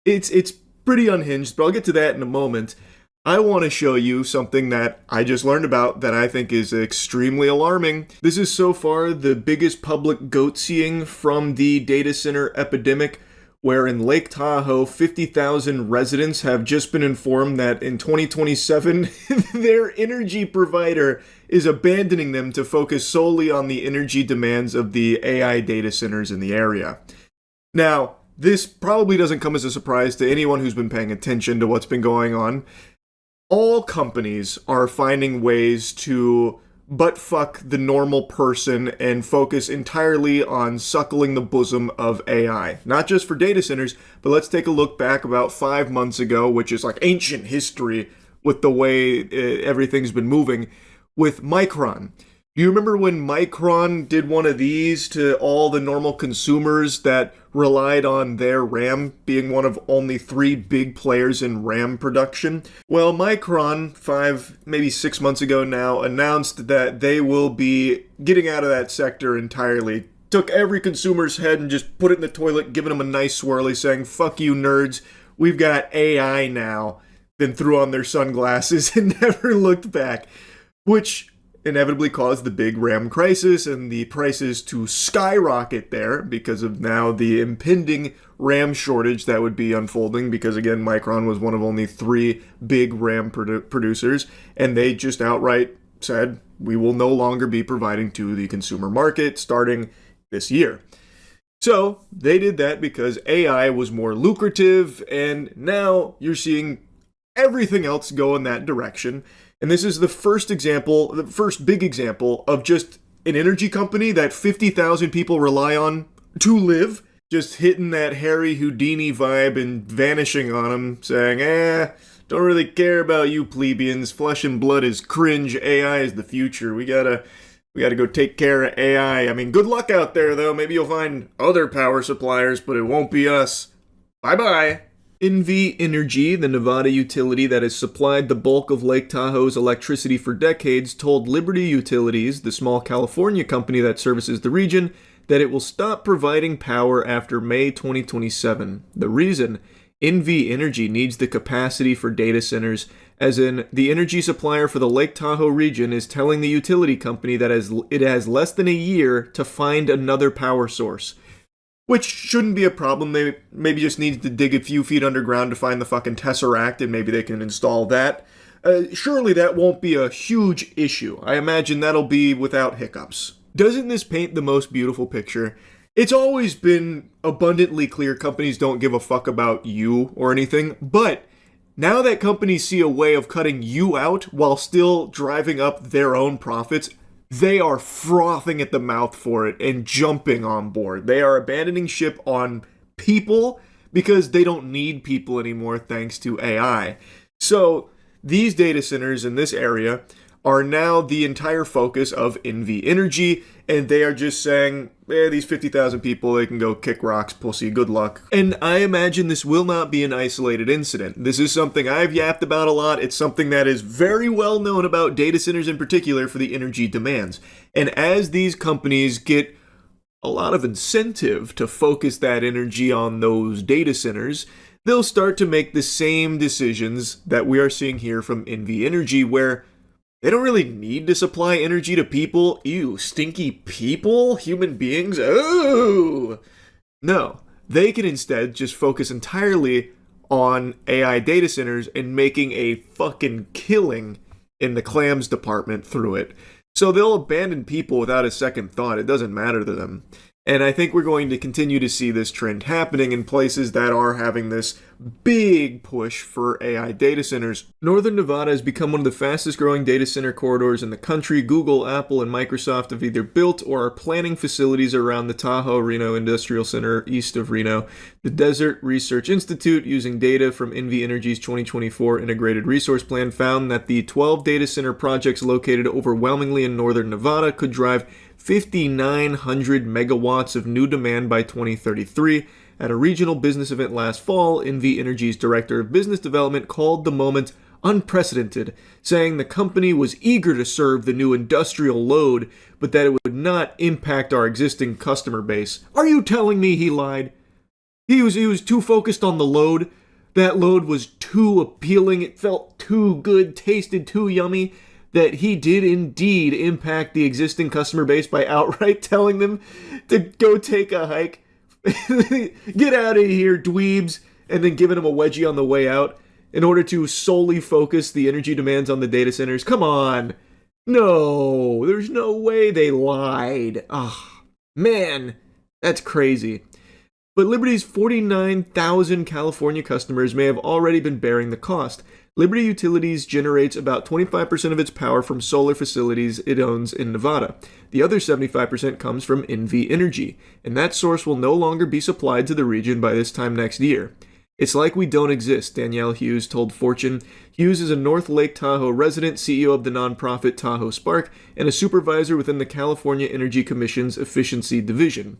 It's pretty unhinged, but I'll get to that in a moment. I want to show you something that I just learned about that I think is extremely alarming. This is so far the biggest public goat-seeing from the data center epidemic, where in Lake Tahoe, 50,000 residents have just been informed that in 2027, their energy provider is abandoning them to focus solely on the energy demands of the AI data centers in the area. Now, this probably doesn't come as a surprise to anyone who's been paying attention to what's been going on. All companies are finding ways to butt-fuck the normal person and focus entirely on suckling the bosom of AI. Not just for data centers, but let's take a look back about 5 months ago, which is like ancient history with the way everything's been moving, with Micron. Do you remember when Micron did one of these to all the normal consumers that relied on their RAM being one of only 3 big players in RAM production? Well, Micron, 5, maybe 6 months ago now, announced that they will be getting out of that sector entirely. Took every consumer's head and just put it in the toilet, giving them a nice swirly, saying, "Fuck you nerds, we've got AI now." Then threw on their sunglasses and never looked back. Which inevitably caused the big RAM crisis and the prices to skyrocket there because of now the impending RAM shortage that would be unfolding because, again, Micron was one of only 3 big RAM producers, and they just outright said, we will no longer be providing to the consumer market starting this year. So they did that because AI was more lucrative, and now you're seeing everything else go in that direction. And this is the first big example of just an energy company that 50,000 people rely on to live, just hitting that Harry Houdini vibe and vanishing on them, saying, don't really care about you plebeians, flesh and blood is cringe, AI is the future, we gotta go take care of AI. I mean, good luck out there though, maybe you'll find other power suppliers, but it won't be us. Bye-bye. NV Energy, the Nevada utility that has supplied the bulk of Lake Tahoe's electricity for decades, told Liberty Utilities, the small California company that services the region, that it will stop providing power after May 2027. The reason? NV Energy needs the capacity for data centers, as in, the energy supplier for the Lake Tahoe region is telling the utility company that it has less than a year to find another power source. Which shouldn't be a problem. They maybe just need to dig a few feet underground to find the fucking Tesseract, and maybe they can install that. Surely that won't be a huge issue. I imagine that'll be without hiccups. Doesn't this paint the most beautiful picture? It's always been abundantly clear companies don't give a fuck about you or anything, but now that companies see a way of cutting you out while still driving up their own profits, they are frothing at the mouth for it and jumping on board. They are abandoning ship on people because they don't need people anymore thanks to AI. So these data centers in this area are now the entire focus of NV Energy, and they are just saying, these 50,000 people, they can go kick rocks, pussy, good luck. And I imagine this will not be an isolated incident. This is something I've yapped about a lot. It's something that is very well known about data centers in particular for the energy demands. And as these companies get a lot of incentive to focus that energy on those data centers, they'll start to make the same decisions that we are seeing here from NV Energy, where they don't really need to supply energy to people. Ew, stinky people? Human beings? Oh! No, they can instead just focus entirely on AI data centers and making a fucking killing in the clams department through it. So they'll abandon people without a second thought. It doesn't matter to them. And I think we're going to continue to see this trend happening in places that are having this big push for AI data centers. Northern Nevada has become one of the fastest growing data center corridors in the country. Google, Apple, and Microsoft have either built or are planning facilities around the Tahoe Reno Industrial Center east of Reno. The Desert Research Institute, using data from NV Energy's 2024 Integrated Resource Plan, found that the 12 data center projects located overwhelmingly in northern Nevada could drive 5,900 megawatts of new demand by 2033. At a regional business event last fall, NV Energy's director of business development called the moment unprecedented, saying the company was eager to serve the new industrial load, but that it would not impact our existing customer base. Are you telling me he lied? He was too focused on the load. That load was too appealing. It felt too good, tasted too yummy, that he did indeed impact the existing customer base by outright telling them to go take a hike. Get out of here, dweebs, and then giving them a wedgie on the way out in order to solely focus the energy demands on the data centers. Come on. No, there's no way they lied. Ah, man, that's crazy. But Liberty's 49,000 California customers may have already been bearing the cost. Liberty Utilities generates about 25% of its power from solar facilities it owns in Nevada. The other 75% comes from NV Energy, and that source will no longer be supplied to the region by this time next year. It's like we don't exist, Danielle Hughes told Fortune. Hughes is a North Lake Tahoe resident, CEO of the nonprofit Tahoe Spark, and a supervisor within the California Energy Commission's Efficiency Division.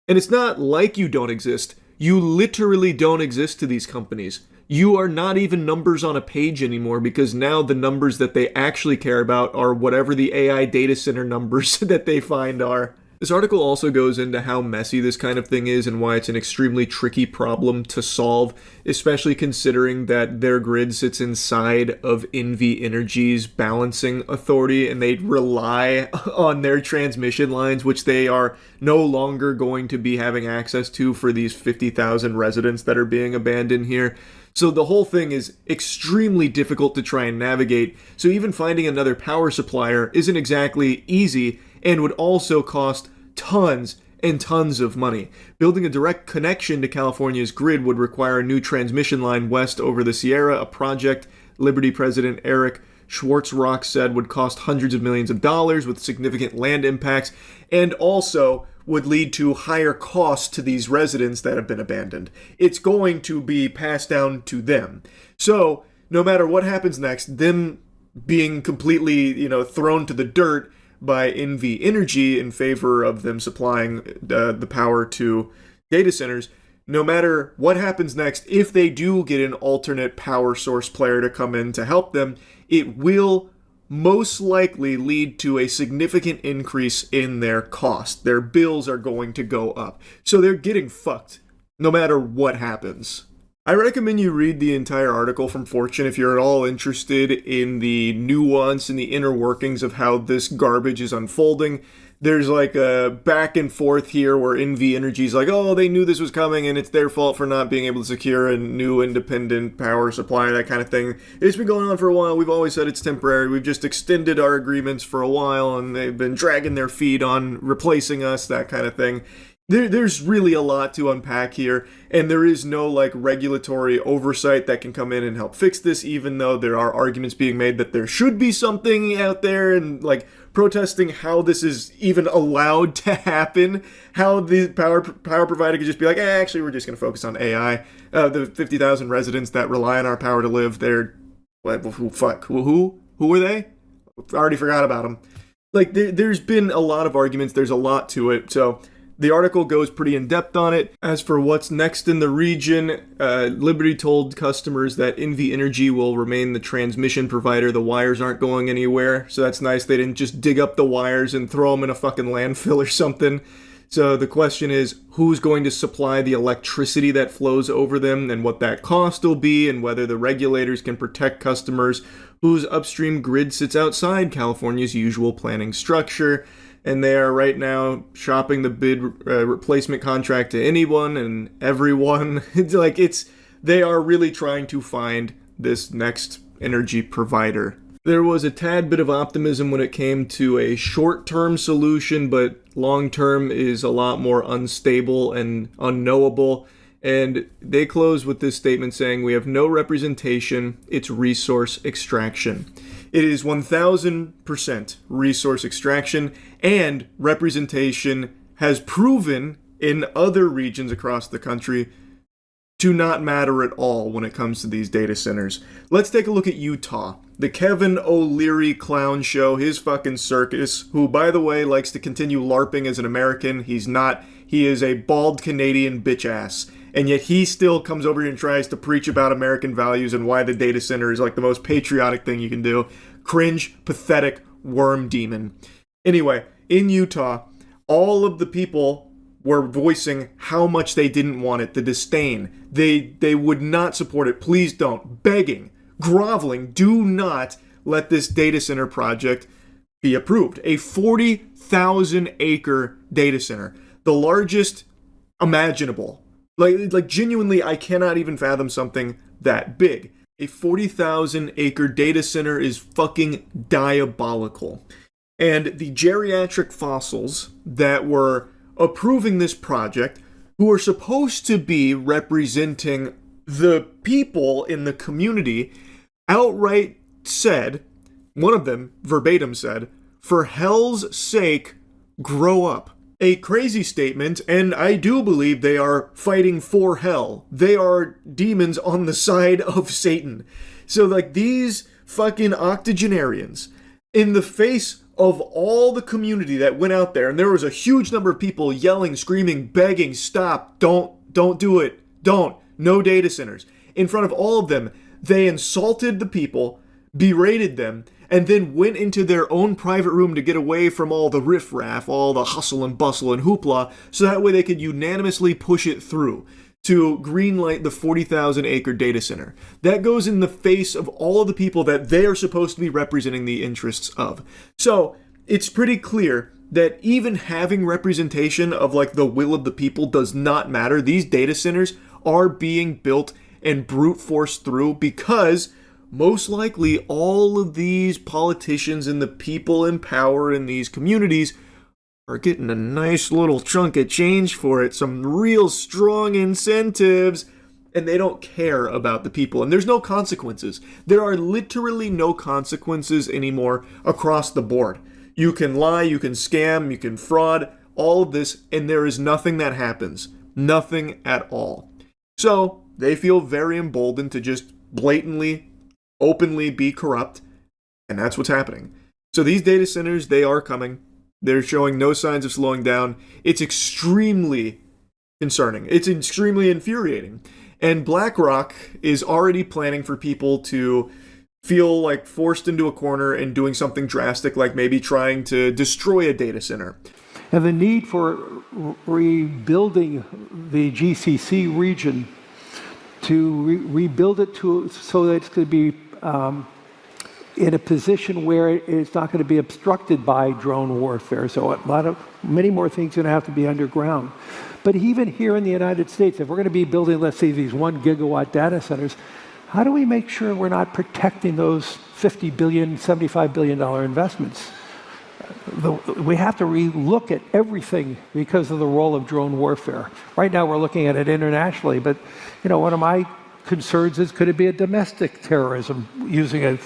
And it's not like you don't exist. You literally don't exist to these companies. You are not even numbers on a page anymore, because now the numbers that they actually care about are whatever the AI data center numbers that they find are. This article also goes into how messy this kind of thing is and why it's an extremely tricky problem to solve, especially considering that their grid sits inside of NV Energy's balancing authority and they rely on their transmission lines, which they are no longer going to be having access to for these 50,000 residents that are being abandoned here. So the whole thing is extremely difficult to try and navigate, so even finding another power supplier isn't exactly easy and would also cost tons and tons of money. Building a direct connection to California's grid would require a new transmission line west over the Sierra, a project Liberty President Eric Schwartzrock said would cost hundreds of millions of dollars with significant land impacts, and also would lead to higher costs to these residents that have been abandoned. It's going to be passed down to them. So, no matter what happens next, them being completely, thrown to the dirt by NV Energy in favor of them supplying the power to data centers, no matter what happens next, if they do get an alternate power source player to come in to help them, it will most likely lead to a significant increase in their cost. Their bills are going to go up. So they're getting fucked no matter what happens. I recommend you read the entire article from Fortune if you're at all interested in the nuance and the inner workings of how this garbage is unfolding. There's like a back and forth here where NV Energy's like, oh, they knew this was coming and it's their fault for not being able to secure a new independent power supply, that kind of thing. It's been going on for a while. We've always said it's temporary. We've just extended our agreements for a while and they've been dragging their feet on replacing us, that kind of thing. There's really a lot to unpack here, and there is no like regulatory oversight that can come in and help fix this, even though there are arguments being made that there should be something out there and like protesting how this is even allowed to happen, how the power provider could just be like, actually, we're just going to focus on AI. The 50,000 residents that rely on our power to live, they're, who are they? I already forgot about them. Like, there's been a lot of arguments, there's a lot to it, so the article goes pretty in-depth on it. As for what's next in the region, Liberty told customers that NV Energy will remain the transmission provider. The wires aren't going anywhere, so that's nice. They didn't just dig up the wires and throw them in a fucking landfill or something. So the question is, who's going to supply the electricity that flows over them and what that cost will be and whether the regulators can protect customers whose upstream grid sits outside California's usual planning structure. And they are right now shopping the bid replacement contract to anyone and everyone. They are really trying to find this next energy provider. There was a tad bit of optimism when it came to a short-term solution, but long-term is a lot more unstable and unknowable. And they close with this statement saying, we have no representation, it's resource extraction. It is 1000% resource extraction, and representation has proven in other regions across the country to not matter at all when it comes to these data centers. Let's take a look at Utah. The Kevin O'Leary clown show, his fucking circus, who, by the way, likes to continue LARPing as an American. He's not. He is a bald Canadian bitch ass. And yet he still comes over here and tries to preach about American values and why the data center is like the most patriotic thing you can do. Cringe, pathetic, worm demon. Anyway, in Utah, all of the people were voicing how much they didn't want it, the disdain. They would not support it. Please don't. Begging, groveling, do not let this data center project be approved. A 40,000 acre data center, the largest imaginable. Like genuinely, I cannot even fathom something that big. A 40,000 acre data center is fucking diabolical. And the geriatric fossils that were approving this project, who are supposed to be representing the people in the community, outright said, one of them verbatim said, for hell's sake, grow up. A crazy statement, and I do believe they are fighting for hell. They are demons on the side of Satan. So, like, these fucking octogenarians, in the face of all the community that went out there, and there was a huge number of people yelling, screaming, begging, stop, don't do it, don't, no data centers. In front of all of them, they insulted the people, berated them, and then went into their own private room to get away from all the riffraff, all the hustle and bustle and hoopla, so that way they could unanimously push it through to greenlight the 40,000 acre data center. That goes in the face of all of the people that they are supposed to be representing the interests of. So it's pretty clear that even having representation of like the will of the people does not matter. These data centers are being built and brute forced through because most likely all of these politicians and the people in power in these communities are getting a nice little chunk of change for it, some real strong incentives, and they don't care about the people. And there's no consequences. There are literally no consequences anymore across the board. You can lie, you can scam, you can fraud, all of this, and there is nothing that happens. Nothing at all. So they feel very emboldened to just blatantly, openly be corrupt, and that's what's happening. So these data centers, they are coming. They're showing no signs of slowing down. It's extremely concerning. It's extremely infuriating. And BlackRock is already planning for people to feel like forced into a corner and doing something drastic, like maybe trying to destroy a data center. And the need for rebuilding the GCC region to rebuild it so that it's going to be in a position where it's not going to be obstructed by drone warfare. So many more things are going to have to be underground. But even here in the United States, if we're going to be building, let's say, these 1 gigawatt data centers, how do we make sure we're not protecting those $50 billion, $75 billion investments? We have to relook at everything because of the role of drone warfare. Right now, we're looking at it internationally, but one of my concerns is, could it be a domestic terrorism using a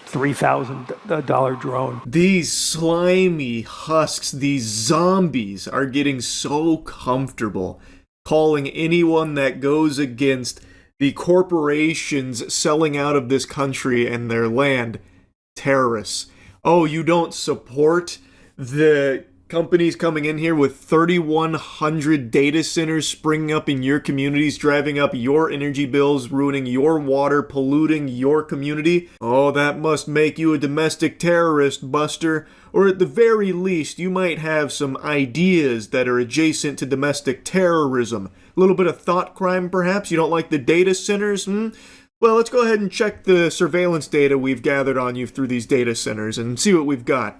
$3,000 drone? These slimy husks, these zombies, are getting so comfortable calling anyone that goes against the corporations selling out of this country and their land terrorists. Oh, you don't support the companies coming in here with 3,100 data centers springing up in your communities, driving up your energy bills, ruining your water, polluting your community? Oh, that must make you a domestic terrorist, Buster. Or at the very least, you might have some ideas that are adjacent to domestic terrorism. A little bit of thought crime, perhaps? You don't like the data centers, Well, let's go ahead and check the surveillance data we've gathered on you through these data centers and see what we've got.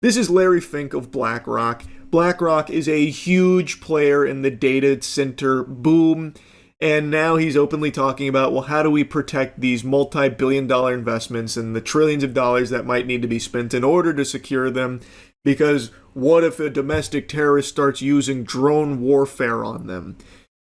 This is Larry Fink of BlackRock. BlackRock is a huge player in the data center boom, and now he's openly talking about, well, how do we protect these multi-billion-dollar investments and the trillions of dollars that might need to be spent in order to secure them? Because what if a domestic terrorist starts using drone warfare on them?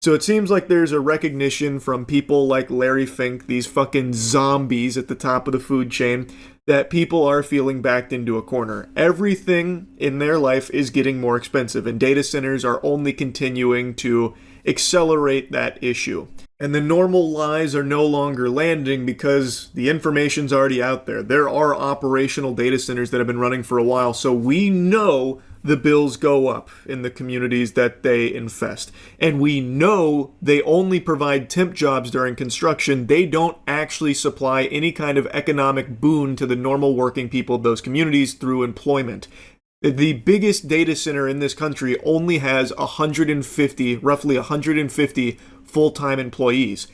So it seems like there's a recognition from people like Larry Fink, these fucking zombies at the top of the food chain, that people are feeling backed into a corner. Everything in their life is getting more expensive, and data centers are only continuing to accelerate that issue. And the normal lies are no longer landing because the information's already out there. There are operational data centers that have been running for a while, so we know the bills go up in the communities that they infest. And we know they only provide temp jobs during construction. They don't actually supply any kind of economic boon to the normal working people of those communities through employment. The biggest data center in this country only has roughly 150 full-time employees.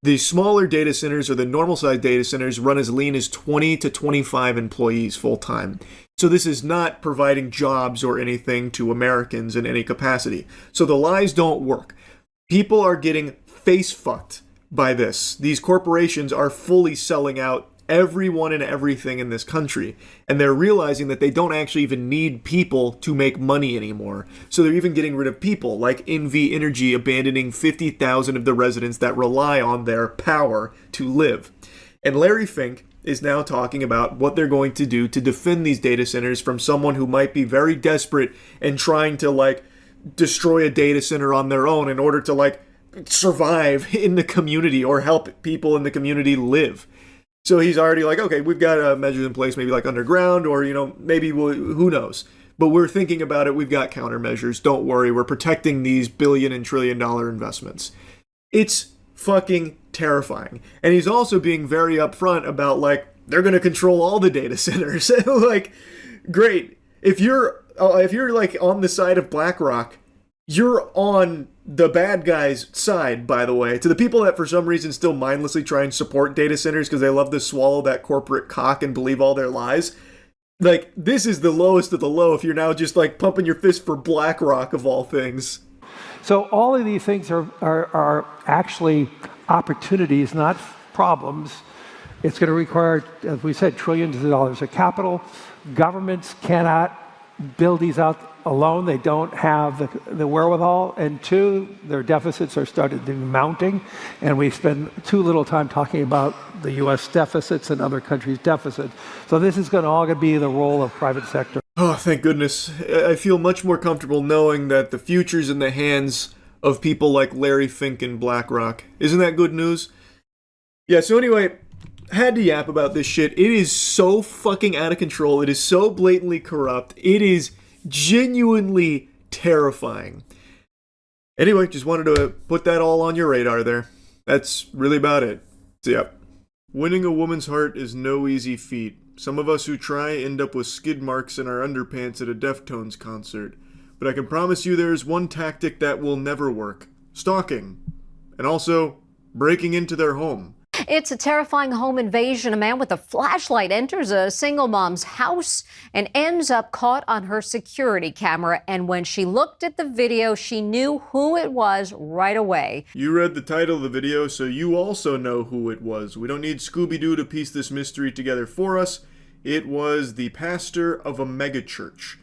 The smaller data centers, or the normal-sized data centers, run as lean as 20 to 25 employees full-time. So this is not providing jobs or anything to Americans in any capacity. So the lies don't work. People are getting face-fucked by this. These corporations are fully selling out everyone and everything in this country. And they're realizing that they don't actually even need people to make money anymore. So they're even getting rid of people, like NV Energy abandoning 50,000 of the residents that rely on their power to live. And Larry Fink is now talking about what they're going to do to defend these data centers from someone who might be very desperate and trying to, destroy a data center on their own in order to, survive in the community or help people in the community live. So he's already okay, we've got measures in place, maybe underground, or, who knows. But we're thinking about it, we've got countermeasures, don't worry, we're protecting these billion and trillion dollar investments. It's fucking terrifying. And he's also being very upfront about, they're going to control all the data centers. Great. If you're on the side of BlackRock, you're on the bad guy's side, by the way. To the people that for some reason still mindlessly try and support data centers because they love to swallow that corporate cock and believe all their lies, this is the lowest of the low if you're now just pumping your fist for BlackRock of all things. So all of these things are actually opportunities, not problems. It's going to require, as we said, trillions of dollars of capital. Governments cannot build these out alone. They don't have the wherewithal. And two, their deficits are started mounting. And we spend too little time talking about the U.S. deficits and other countries' deficits. So this is all going to be the role of private sector. Oh, thank goodness. I feel much more comfortable knowing that the future's in the hands of people like Larry Fink and BlackRock. Isn't that good news? Yeah, so anyway, had to yap about this shit. It is so fucking out of control. It is so blatantly corrupt. It is genuinely terrifying. Anyway, just wanted to put that all on your radar there. That's really about it. So, yep. Winning a woman's heart is no easy feat. Some of us who try end up with skid marks in our underpants at a Deftones concert. But I can promise you there is one tactic that will never work. Stalking. And also, breaking into their home. It's a terrifying home invasion. A man with a flashlight enters a single mom's house and ends up caught on her security camera. And when she looked at the video, she knew who it was right away. You read the title of the video, so you also know who it was. We don't need Scooby-Doo to piece this mystery together for us. It was the pastor of a megachurch.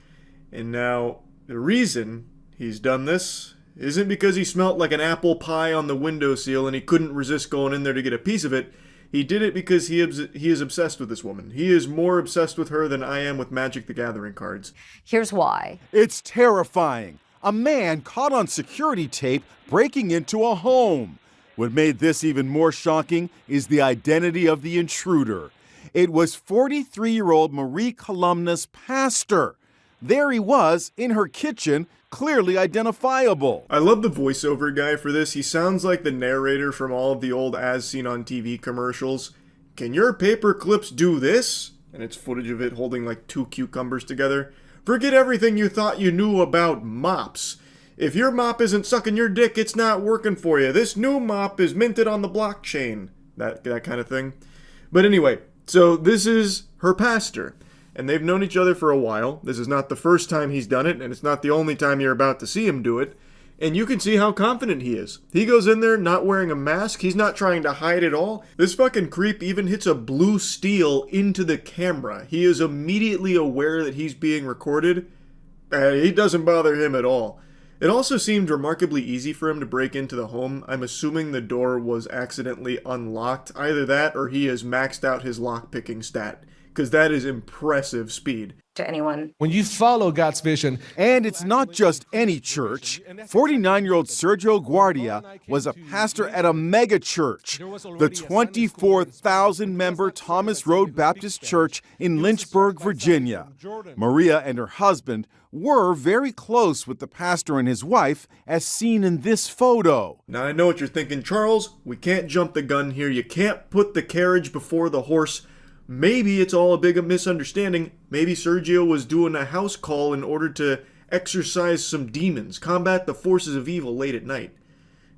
And now, the reason he's done this isn't because he smelt like an apple pie on the windowsill and he couldn't resist going in there to get a piece of it. He did it because he is obsessed with this woman. He is more obsessed with her than I am with Magic the Gathering cards. Here's why. It's terrifying. A man caught on security tape breaking into a home. What made this even more shocking is the identity of the intruder. It was 43-year-old Marie Columna's pastor. There he was in her kitchen, clearly identifiable. I love the voiceover guy for this. He sounds like the narrator from all of the old As Seen on TV commercials. Can your paper clips do this? And it's footage of it holding like 2 cucumbers together. Forget everything you thought you knew about mops. If your mop isn't sucking your dick, it's not working for you. This new mop is minted on the blockchain. That kind of thing. But anyway, so this is her pastor. And they've known each other for a while. This is not the first time he's done it, and it's not the only time you're about to see him do it. And you can see how confident he is. He goes in there not wearing a mask. He's not trying to hide it all. This fucking creep even hits a blue steel into the camera. He is immediately aware that he's being recorded. It doesn't bother him at all. It also seemed remarkably easy for him to break into the home. I'm assuming the door was accidentally unlocked. Either that or he has maxed out his lockpicking stat. Because that is impressive speed. To anyone. When you follow God's vision. And it's not just any church. 49-year-old Sergio Guardia was a pastor at a mega church, the 24,000-member Thomas Road Baptist Church in Lynchburg, Virginia. Maria and her husband were very close with the pastor and his wife, as seen in this photo. Now I know what you're thinking, Charles. We can't jump the gun here. You can't put the carriage before the horse. Maybe it's all a big misunderstanding. Maybe Sergio was doing a house call in order to exorcise some demons, combat the forces of evil late at night.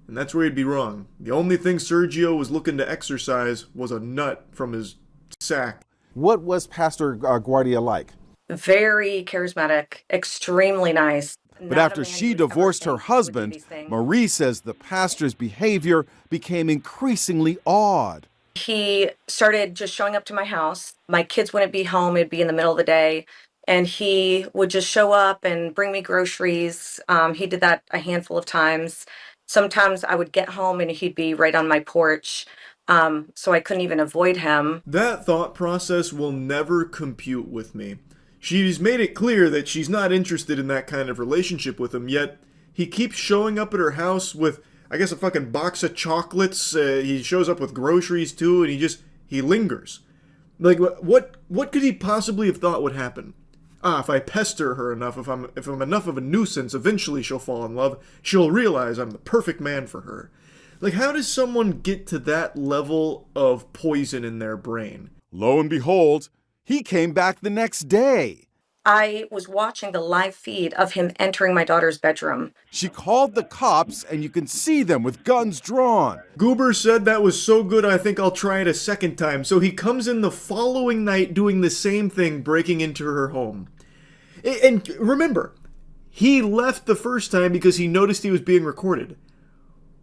And that's where he'd be wrong. The only thing Sergio was looking to exorcise was a nut from his sack. What was Pastor Guardia like? Very charismatic, extremely nice. But after she divorced her husband, Marie says the pastor's behavior became increasingly odd. He started just showing up to my house. My kids wouldn't be home. It'd be in the middle of the day. And he would just show up and bring me groceries. He did that a handful of times. Sometimes I would get home and he'd be right on my porch. So I couldn't even avoid him. That thought process will never compute with me. She's made it clear that she's not interested in that kind of relationship with him, yet he keeps showing up at her house with, I guess, a fucking box of chocolates. He shows up with groceries too, and he lingers. Like, what could he possibly have thought would happen? If I pester her enough, if I'm enough of a nuisance, eventually she'll fall in love. She'll realize I'm the perfect man for her. Like, how does someone get to that level of poison in their brain? Lo and behold, he came back the next day. I was watching the live feed of him entering my daughter's bedroom. She called the cops, and you can see them with guns drawn. Goober said that was so good, I think I'll try it a second time. So he comes in the following night doing the same thing, breaking into her home. And remember, he left the first time because he noticed he was being recorded.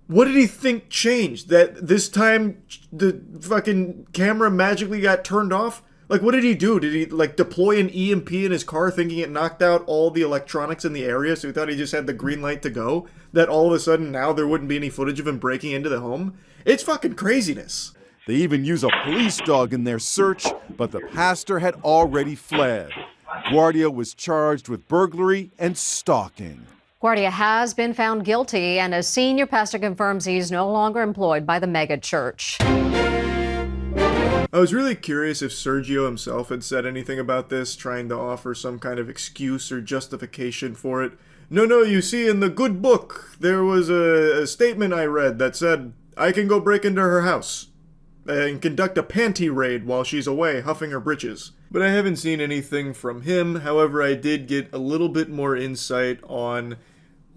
What did he think changed? That this time the fucking camera magically got turned off? Like, what did he do? Did he, like, deploy an EMP in his car thinking it knocked out all the electronics in the area, so he thought he just had the green light to go? That all of a sudden now there wouldn't be any footage of him breaking into the home? It's fucking craziness. They even use a police dog in their search, but the pastor had already fled. Guardia was charged with burglary and stalking. Guardia has been found guilty, and a senior pastor confirms he's no longer employed by the mega church. I was really curious if Sergio himself had said anything about this, trying to offer some kind of excuse or justification for it. No, you see, in the good book, there was a statement I read that said, I can go break into her house and conduct a panty raid while she's away, huffing her britches. But I haven't seen anything from him. However, I did get a little bit more insight on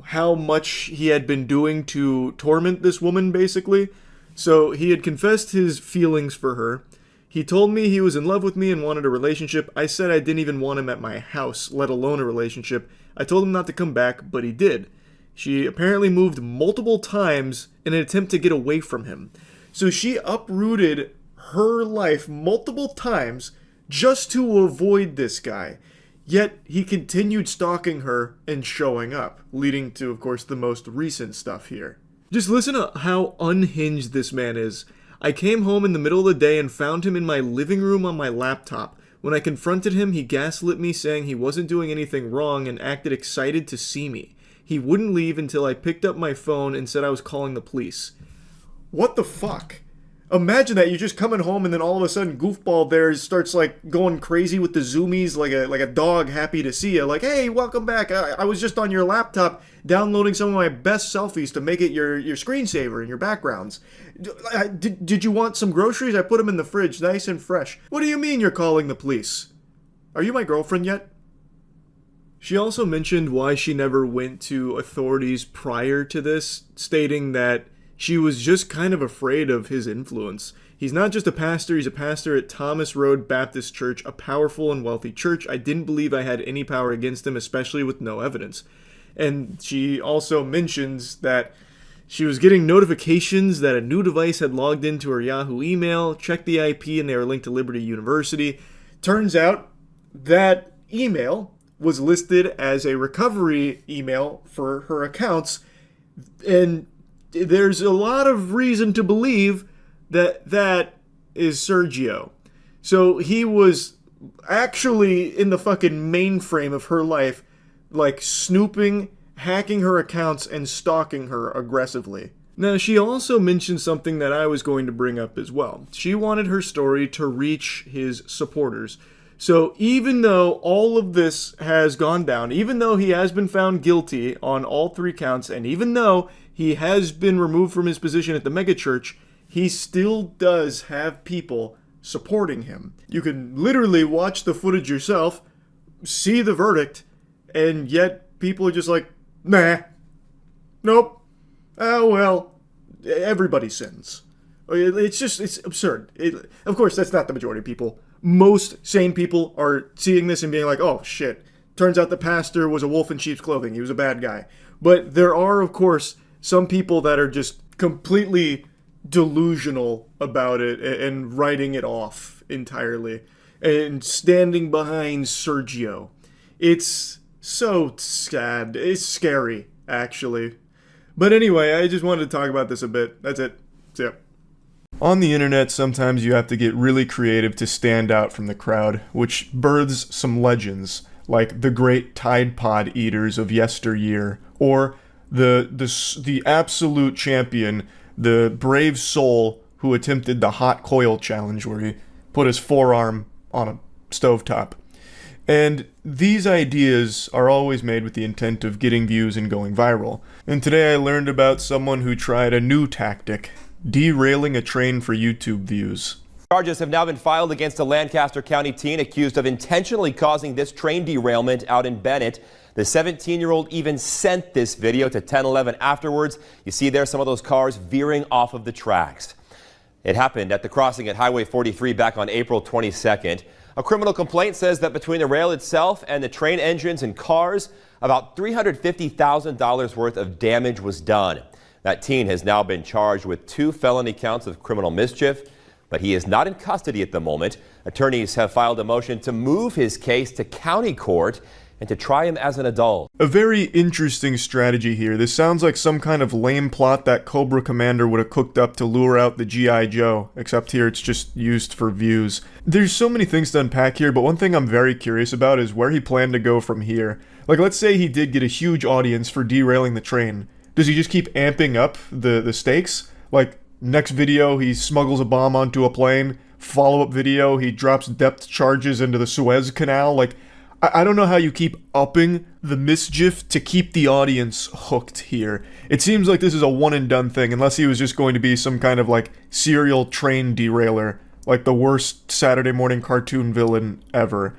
how much he had been doing to torment this woman, basically. So he had confessed his feelings for her. He told me he was in love with me and wanted a relationship. I said I didn't even want him at my house, let alone a relationship. I told him not to come back, but he did. She apparently moved multiple times in an attempt to get away from him. So she uprooted her life multiple times just to avoid this guy. Yet he continued stalking her and showing up, leading to, of course, the most recent stuff here. Just listen to how unhinged this man is. I came home in the middle of the day and found him in my living room on my laptop. When I confronted him, he gaslit me, saying he wasn't doing anything wrong and acted excited to see me. He wouldn't leave until I picked up my phone and said I was calling the police. What the fuck? Imagine that, you're just coming home and then all of a sudden goofball there starts like going crazy with the zoomies like a dog happy to see you. Like, hey, welcome back. I was just on your laptop downloading some of my best selfies to make it your screensaver in your backgrounds. Did you want some groceries? I put them in the fridge, nice and fresh. What do you mean you're calling the police? Are you my girlfriend yet? She also mentioned why she never went to authorities prior to this, stating that she was just kind of afraid of his influence. He's not just a pastor, he's a pastor at Thomas Road Baptist Church, a powerful and wealthy church. I didn't believe I had any power against him, especially with no evidence. And she also mentions that she was getting notifications that a new device had logged into her Yahoo email, checked the IP, and they were linked to Liberty University. Turns out that email was listed as a recovery email for her accounts, and there's a lot of reason to believe that that is Sergio. So he was actually in the fucking mainframe of her life, like snooping, hacking her accounts, and stalking her aggressively. Now, she also mentioned something that I was going to bring up as well. She wanted her story to reach his supporters. So even though all of this has gone down, even though he has been found guilty on all 3 counts, and even though he has been removed from his position at the megachurch, he still does have people supporting him. You can literally watch the footage yourself, see the verdict, and yet people are just like, nah, nope, oh well, everybody sins. It's absurd. Of course, that's not the majority of people. Most sane people are seeing this and being like, oh shit, turns out the pastor was a wolf in sheep's clothing, he was a bad guy. But there are, of course, some people that are just completely delusional about it and writing it off entirely and standing behind Sergio. It's so sad. It's scary, actually. But anyway, I just wanted to talk about this a bit. That's it. See ya. On the internet, sometimes you have to get really creative to stand out from the crowd, which births some legends, like the great Tide Pod eaters of yesteryear, or the absolute champion, the brave soul who attempted the hot coil challenge where he put his forearm on a stovetop. And these ideas are always made with the intent of getting views and going viral. And today I learned about someone who tried a new tactic, derailing a train for YouTube views. Charges have now been filed against a Lancaster County teen accused of intentionally causing this train derailment out in Bennett. The 17-year-old even sent this video to 1011 afterwards. You see there some of those cars veering off of the tracks. It happened at the crossing at Highway 43 back on April 22nd. A criminal complaint says that between the rail itself and the train engines and cars, about $350,000 worth of damage was done. That teen has now been charged with 2 felony counts of criminal mischief, but he is not in custody at the moment. Attorneys have filed a motion to move his case to county court and to try him as an adult. A very interesting strategy here. This sounds like some kind of lame plot that Cobra Commander would have cooked up to lure out the G.I. Joe, except here it's just used for views. There's so many things to unpack here, but one thing I'm very curious about is where he planned to go from here. Like, let's say he did get a huge audience for derailing the train. Does he just keep amping up the stakes? Like, next video, he smuggles a bomb onto a plane. Follow-up video, he drops depth charges into the Suez Canal. Like, I don't know how you keep upping the mischief to keep the audience hooked here. It seems like this is a one-and-done thing, unless he was just going to be some kind of, like, serial train derailer, like the worst Saturday morning cartoon villain ever.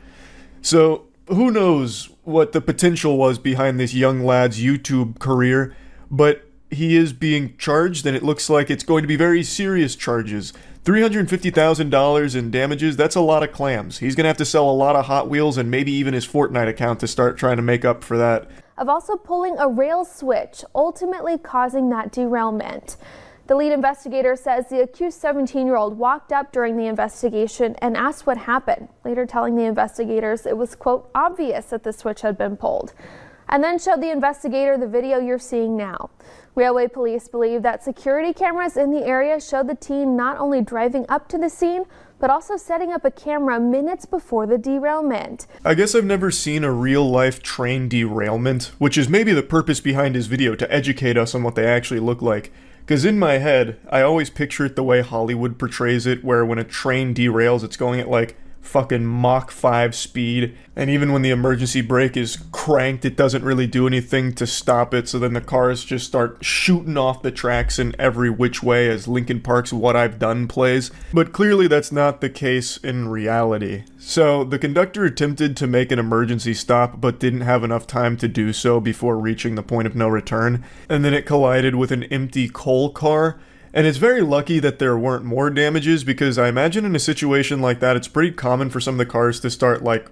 So, who knows what the potential was behind this young lad's YouTube career, but he is being charged, and it looks like it's going to be very serious charges. $350,000 in damages, that's a lot of clams. He's going to have to sell a lot of Hot Wheels and maybe even his Fortnite account to start trying to make up for that. Of also pulling a rail switch, ultimately causing that derailment. The lead investigator says the accused 17-year-old walked up during the investigation and asked what happened, later telling the investigators it was, quote, obvious that the switch had been pulled, and then showed the investigator the video you're seeing now. Railway police believe that security cameras in the area showed the teen not only driving up to the scene, but also setting up a camera minutes before the derailment. I guess I've never seen a real-life train derailment, which is maybe the purpose behind his video, to educate us on what they actually look like. Because in my head, I always picture it the way Hollywood portrays it, where when a train derails, it's going at like fucking Mach 5 speed, and even when the emergency brake is cranked, it doesn't really do anything to stop it, so then the cars just start shooting off the tracks in every which way as Linkin Park's What I've Done plays. But clearly that's not the case in reality. So the conductor attempted to make an emergency stop, but didn't have enough time to do so before reaching the point of no return, and then it collided with an empty coal car. And it's very lucky that there weren't more damages, because I imagine in a situation like that, it's pretty common for some of the cars to start, like,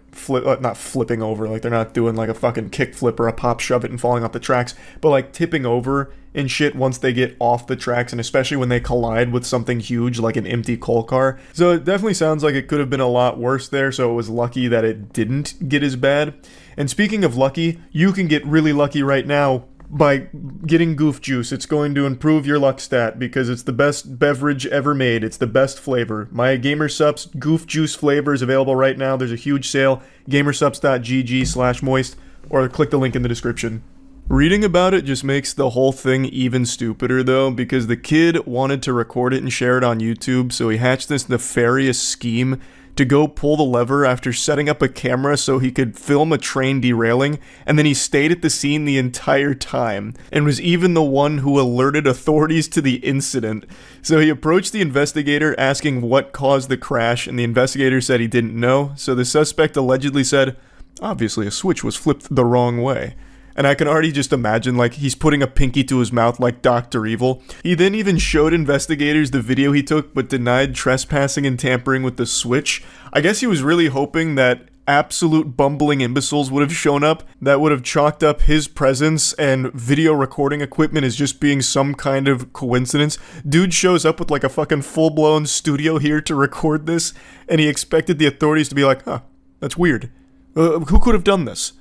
not flipping over, like they're not doing like a fucking kickflip or a pop shove it and falling off the tracks, but like tipping over and shit once they get off the tracks, and especially when they collide with something huge like an empty coal car. So it definitely sounds like it could have been a lot worse there, so it was lucky that it didn't get as bad. And speaking of lucky, you can get really lucky right now by getting Goof Juice. It's going to improve your luck stat because it's the best beverage ever made. It's the best flavor. My GamerSupps Goof Juice flavor is available right now. There's a huge sale. gamersupps.gg/moist, or click the link in the description. Reading about it just makes the whole thing even stupider though, because the kid wanted to record it and share it on YouTube, so he hatched this nefarious scheme to go pull the lever after setting up a camera so he could film a train derailing, and then he stayed at the scene the entire time, and was even the one who alerted authorities to the incident. So he approached the investigator asking what caused the crash, and the investigator said he didn't know, so the suspect allegedly said, obviously a switch was flipped the wrong way. And I can already just imagine, like, he's putting a pinky to his mouth like Dr. Evil. He then even showed investigators the video he took, but denied trespassing and tampering with the switch. I guess he was really hoping that absolute bumbling imbeciles would have shown up that would have chalked up his presence and video recording equipment as just being some kind of coincidence. Dude shows up with like a fucking full-blown studio here to record this, and he expected the authorities to be like, huh, that's weird. Who could have done this?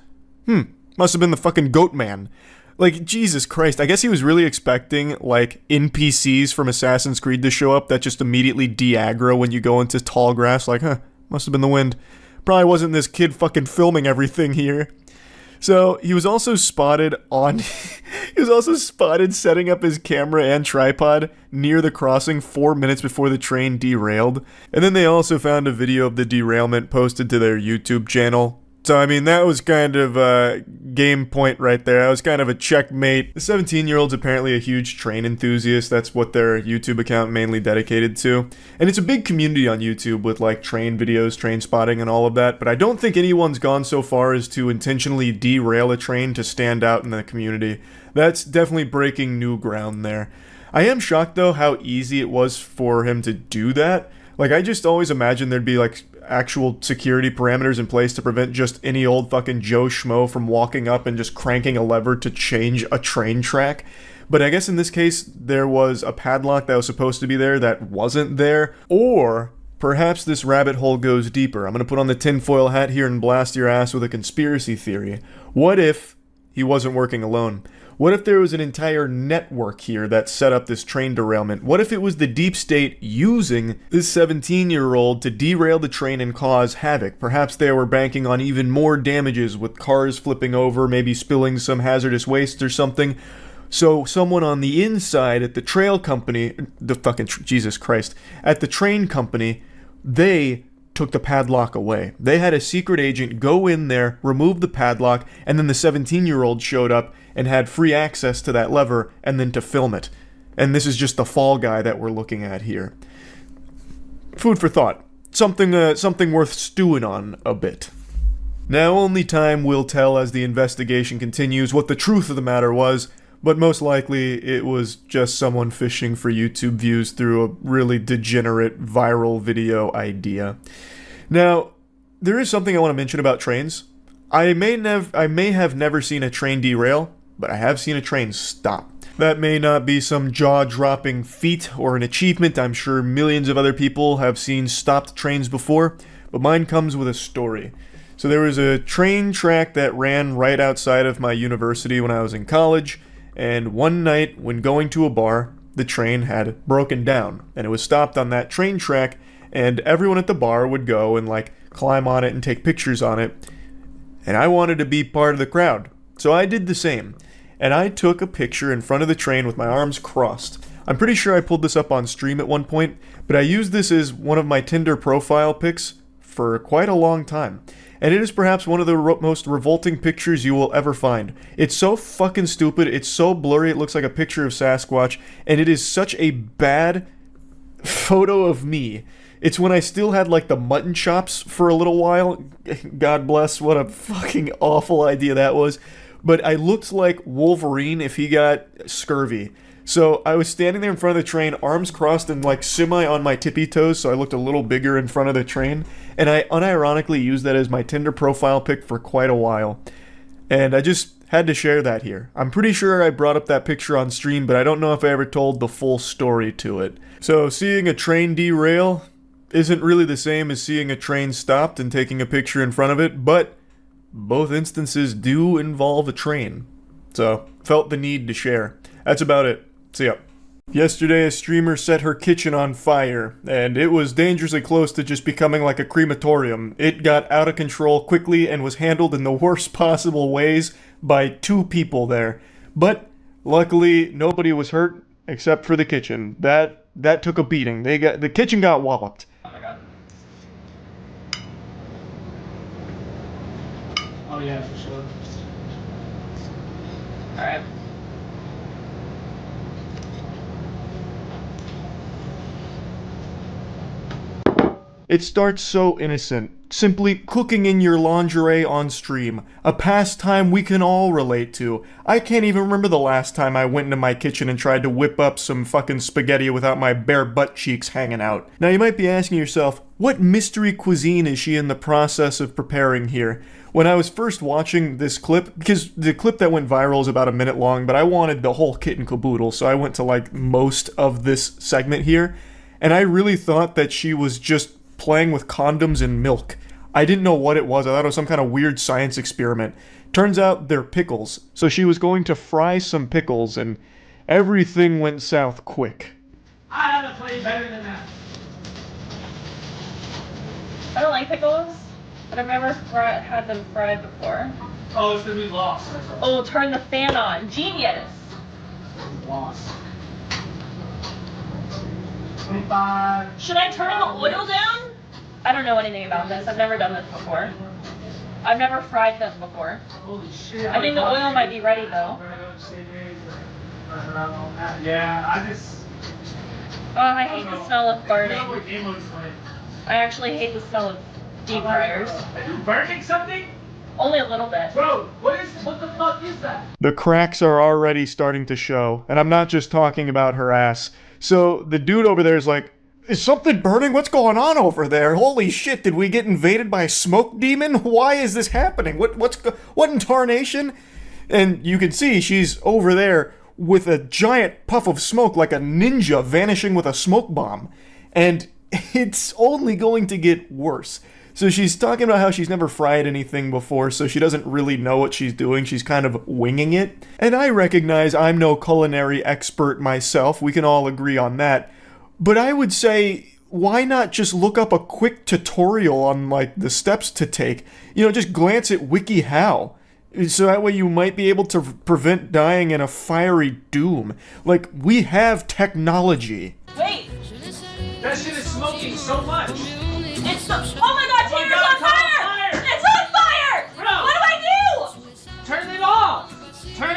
Must have been the fucking goat man. Like, Jesus Christ, I guess he was really expecting, like, NPCs from Assassin's Creed to show up that just immediately de-aggro when you go into tall grass, like, huh, must have been the wind. Probably wasn't this kid fucking filming everything here. So, he was also spotted setting up his camera and tripod near the crossing 4 minutes before the train derailed. And then they also found a video of the derailment posted to their YouTube channel. So, I mean, that was kind of a game point right there. That was kind of a checkmate. The 17-year-old's apparently a huge train enthusiast. That's what their YouTube account mainly dedicated to. And it's a big community on YouTube with, like, train videos, train spotting, and all of that. But I don't think anyone's gone so far as to intentionally derail a train to stand out in the community. That's definitely breaking new ground there. I am shocked, though, how easy it was for him to do that. Like, I just always imagined there'd be, like, actual security parameters in place to prevent just any old fucking Joe Schmo from walking up and just cranking a lever to change a train track. But I guess in this case, there was a padlock that was supposed to be there that wasn't there. Or perhaps this rabbit hole goes deeper. I'm going to put on the tinfoil hat here and blast your ass with a conspiracy theory. What if he wasn't working alone? What if there was an entire network here that set up this train derailment? What if it was the deep state using this 17-year-old to derail the train and cause havoc? Perhaps they were banking on even more damages with cars flipping over, maybe spilling some hazardous waste or something. So someone on the inside at the trail company, Jesus Christ, at the train company, they took the padlock away. They had a secret agent go in there, remove the padlock, and then the 17-year-old showed up and had free access to that lever and then to film it. And this is just the fall guy that we're looking at here. Food for thought. Something worth stewing on a bit. Now only time will tell as the investigation continues what the truth of the matter was, but most likely it was just someone fishing for YouTube views through a really degenerate viral video idea. Now, there is something I want to mention about trains. I may have never seen a train derail, but I have seen a train stop. That may not be some jaw-dropping feat or an achievement. I'm sure millions of other people have seen stopped trains before, but mine comes with a story. So there was a train track that ran right outside of my university when I was in college, and one night when going to a bar, the train had broken down, and it was stopped on that train track, and everyone at the bar would go and climb on it and take pictures on it, and I wanted to be part of the crowd, so I did the same, and I took a picture in front of the train with my arms crossed. I'm pretty sure I pulled this up on stream at one point, but I used this as one of my Tinder profile pics for quite a long time. And it is perhaps one of the most revolting pictures you will ever find. It's so fucking stupid, it's so blurry, it looks like a picture of Sasquatch, and it is such a bad photo of me. It's when I still had the mutton chops for a little while. God bless, what a fucking awful idea that was. But I looked like Wolverine if he got scurvy. So I was standing there in front of the train, arms crossed and semi on my tippy toes, so I looked a little bigger in front of the train. And I unironically used that as my Tinder profile pic for quite a while. And I just had to share that here. I'm pretty sure I brought up that picture on stream, but I don't know if I ever told the full story to it. So seeing a train derail isn't really the same as seeing a train stopped and taking a picture in front of it, but both instances do involve a train. So, felt the need to share. That's about it. See ya. Yesterday, a streamer set her kitchen on fire, and it was dangerously close to just becoming like a crematorium. It got out of control quickly and was handled in the worst possible ways by 2 people there. But, luckily, nobody was hurt, except for the kitchen. That took a beating. The kitchen got walloped. Oh my god. Oh yeah, for sure. Alright. It starts so innocent, simply cooking in your lingerie on stream, a pastime we can all relate to. I can't even remember the last time I went into my kitchen and tried to whip up some fucking spaghetti without my bare butt cheeks hanging out. Now you might be asking yourself, what mystery cuisine is she in the process of preparing here? When I was first watching this clip, because the clip that went viral is about a minute long, but I wanted the whole kit and caboodle, so I went to most of this segment here, and I really thought that she was just playing with condoms and milk. I didn't know what it was. I thought it was some kind of weird science experiment. Turns out they're pickles. So she was going to fry some pickles, and everything went south quick. I have to play better than that. I don't like pickles, but I've never had them fried before. Oh, it's gonna be lost. Oh, turn the fan on. Genius. Lost. 25. Should I turn the oil down? I don't know anything about this. I've never done this before. I've never fried them before. Holy shit. I think the oil might be ready though. Yeah, oh, I hate the smell of burning. I actually hate the smell of deep fryers. Are you burning something? Only a little bit. Bro, what the fuck is that? The cracks are already starting to show, and I'm not just talking about her ass. So the dude over there is like, is something burning? What's going on over there? Holy shit, did we get invaded by a smoke demon? Why is this happening? What in tarnation? And you can see she's over there with a giant puff of smoke like a ninja vanishing with a smoke bomb. And it's only going to get worse. So she's talking about how she's never fried anything before, so she doesn't really know what she's doing. She's kind of winging it. And I recognize I'm no culinary expert myself. We can all agree on that. But I would say, why not just look up a quick tutorial on, the steps to take? Just glance at WikiHow. So that way you might be able to prevent dying in a fiery doom. We have technology. Wait! That shit is smoking so much! Oh my god, Tanner's on fire! It's on fire! Bro. What do I do? Turn it off!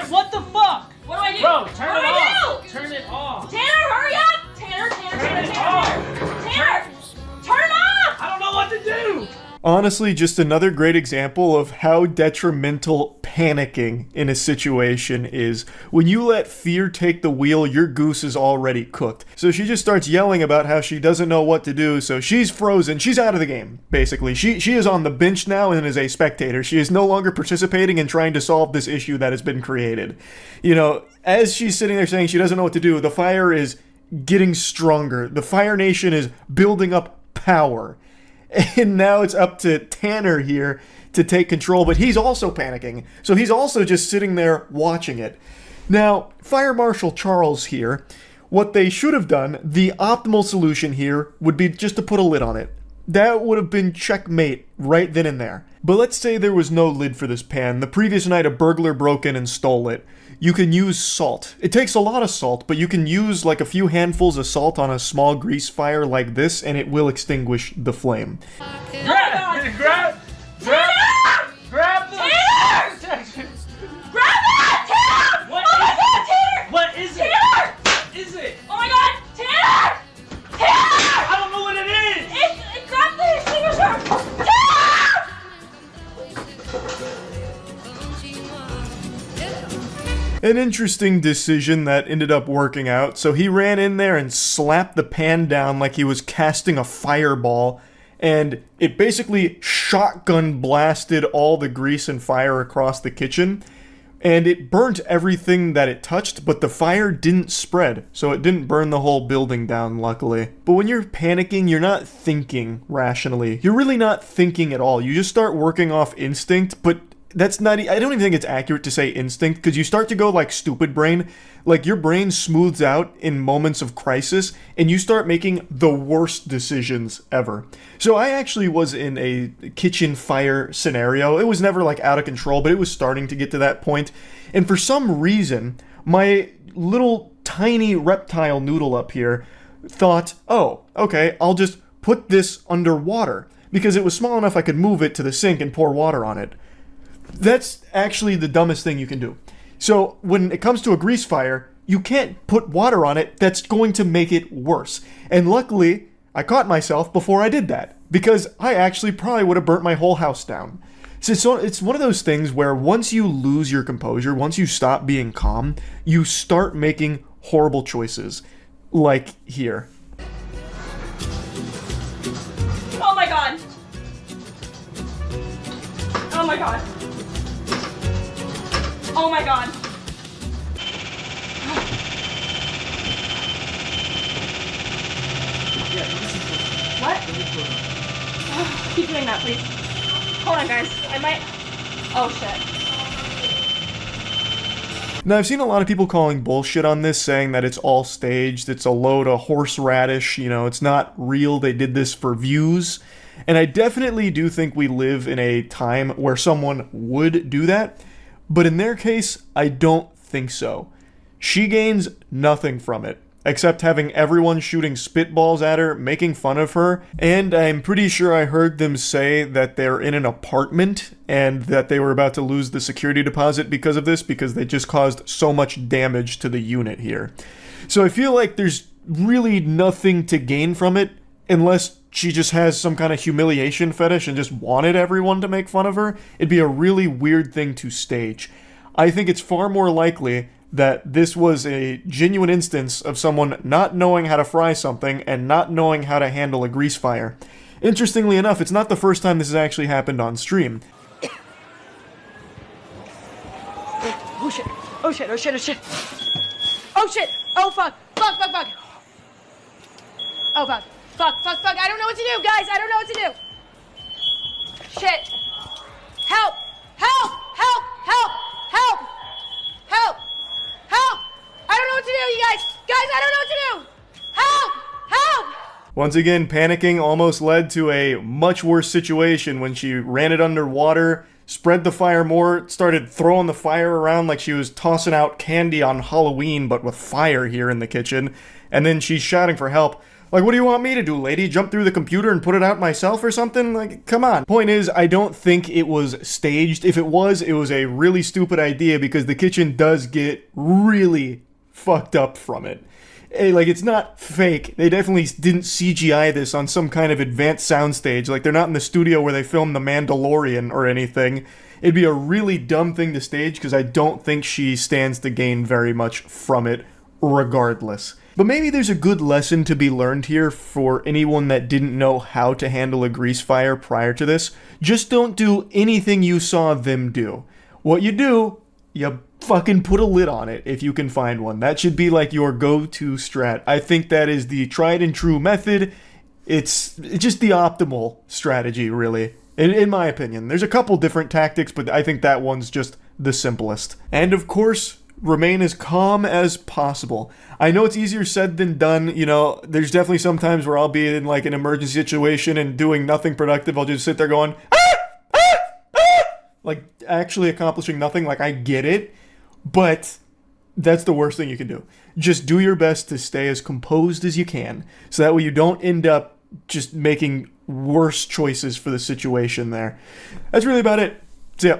What the fuck? What do I do? Bro, turn it off! Turn it off! Tanner, hurry up! Tanner! Tanner, turn it off! I don't know what to do! Honestly, just another great example of how detrimental panicking in a situation is. When you let fear take the wheel, your goose is already cooked. So she just starts yelling about how she doesn't know what to do, so she's frozen. She's out of the game, basically. She is on the bench now and is a spectator. She is no longer participating in trying to solve this issue that has been created. You know, as she's sitting there saying she doesn't know what to do, the fire is getting stronger. The Fire Nation is building up power. And now it's up to Tanner here to take control, but he's also panicking. So he's also just sitting there watching it. Now, Fire Marshal Charles here, what they should have done, the optimal solution here, would be just to put a lid on it. That would have been checkmate right then and there. But let's say there was no lid for this pan. The previous night a burglar broke in and stole it. You can use salt. It takes a lot of salt, but you can use like a few handfuls of salt on a small grease fire like this, and it will extinguish the flame. Grab the protection. Grab it! Tanner! What oh my is god, Tanner! What is it? Tanner! What is it? Oh my god, Tanner! Tanner! I don't know what it is! Grab the extinguisher! Tanner! An interesting decision that ended up working out. So he ran in there and slapped the pan down like he was casting a fireball, and it basically shotgun blasted all the grease and fire across the kitchen, and it burnt everything that it touched, but the fire didn't spread, so it didn't burn the whole building down, luckily. But when you're panicking, you're not thinking rationally. You're really not thinking at all. You just start working off instinct, but that's not, I don't even think it's accurate to say instinct, because you start to go like stupid brain. Like your brain smooths out in moments of crisis, and you start making the worst decisions ever. So I actually was in a kitchen fire scenario. It was never like out of control, but it was starting to get to that point. And for some reason, my little tiny reptile noodle up here thought, oh, okay, I'll just put this underwater, because it was small enough I could move it to the sink and pour water on it. That's actually the dumbest thing you can do. So when it comes to a grease fire, you can't put water on it. That's going to make it worse. And luckily, I caught myself before I did that, because I actually probably would have burnt my whole house down. So it's one of those things where once you lose your composure, once you stop being calm, you start making horrible choices. Like here. Oh my god! Oh my god! Oh my god! What? Keep doing that, please. Hold on, guys. I might... Oh, shit. Now, I've seen a lot of people calling bullshit on this, saying that it's all staged, it's a load of horseradish, you know, it's not real, they did this for views. And I definitely do think we live in a time where someone would do that, but in their case, I don't think so. She gains nothing from it, except having everyone shooting spitballs at her, making fun of her, and I'm pretty sure I heard them say that they're in an apartment and that they were about to lose the security deposit because of this, because they just caused so much damage to the unit here. So I feel like there's really nothing to gain from it, unless she just has some kind of humiliation fetish and just wanted everyone to make fun of her. It'd be a really weird thing to stage. I think it's far more likely that this was a genuine instance of someone not knowing how to fry something and not knowing how to handle a grease fire. Interestingly enough, it's not the first time this has actually happened on stream. Oh shit! Oh shit! Oh shit! Oh shit! Oh shit! Oh fuck! Fuck! Fuck! Fuck! Oh fuck! Fuck! Fuck! Fuck! I don't know what to do, guys! I don't know what to do! Shit! Help! Help! Help! Help! Help! Help! Help! I don't know what to do, you guys! Guys, I don't know what to do! Help! Help! Once again, panicking almost led to a much worse situation when she ran it underwater, spread the fire more, started throwing the fire around like she was tossing out candy on Halloween, but with fire here in the kitchen, and then she's shouting for help. Like, what do you want me to do, lady? Jump through the computer and put it out myself or something? Like, come on. Point is, I don't think it was staged. If it was a really stupid idea, because the kitchen does get really fucked up from it. Like, it's not fake. They definitely didn't CGI this on some kind of advanced soundstage. Like, they're not in the studio where they filmed The Mandalorian or anything. It'd be a really dumb thing to stage because I don't think she stands to gain very much from it regardless. But maybe there's a good lesson to be learned here for anyone that didn't know how to handle a grease fire prior to this. Just don't do anything you saw them do. What you do, you fucking put a lid on it if you can find one. That should be like your go-to strat. I think that is the tried and true method. It's just the optimal strategy, really, in my opinion. There's a couple different tactics, but I think that one's just the simplest. And of course, remain as calm as possible. I know it's easier said than done. You know, there's definitely some times where I'll be in like an emergency situation and doing nothing productive. I'll just sit there going, like actually accomplishing nothing. Like, I get it, but that's the worst thing you can do. Just do your best to stay as composed as you can, so that way you don't end up just making worse choices for the situation there. That's really about it. See ya.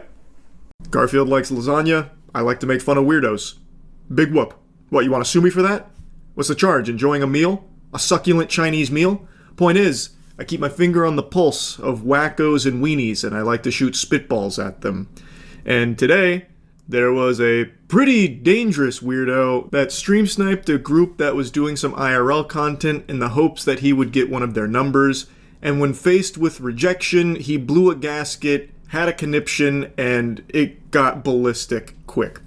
Garfield likes lasagna. I like to make fun of weirdos. Big whoop. What, you want to sue me for that? What's the charge? Enjoying a meal? A succulent Chinese meal? Point is, I keep my finger on the pulse of wackos and weenies, and I like to shoot spitballs at them. And today, there was a pretty dangerous weirdo that stream sniped a group that was doing some IRL content in the hopes that he would get one of their numbers, and when faced with rejection, he blew a gasket, had a conniption, and it got ballistic quick.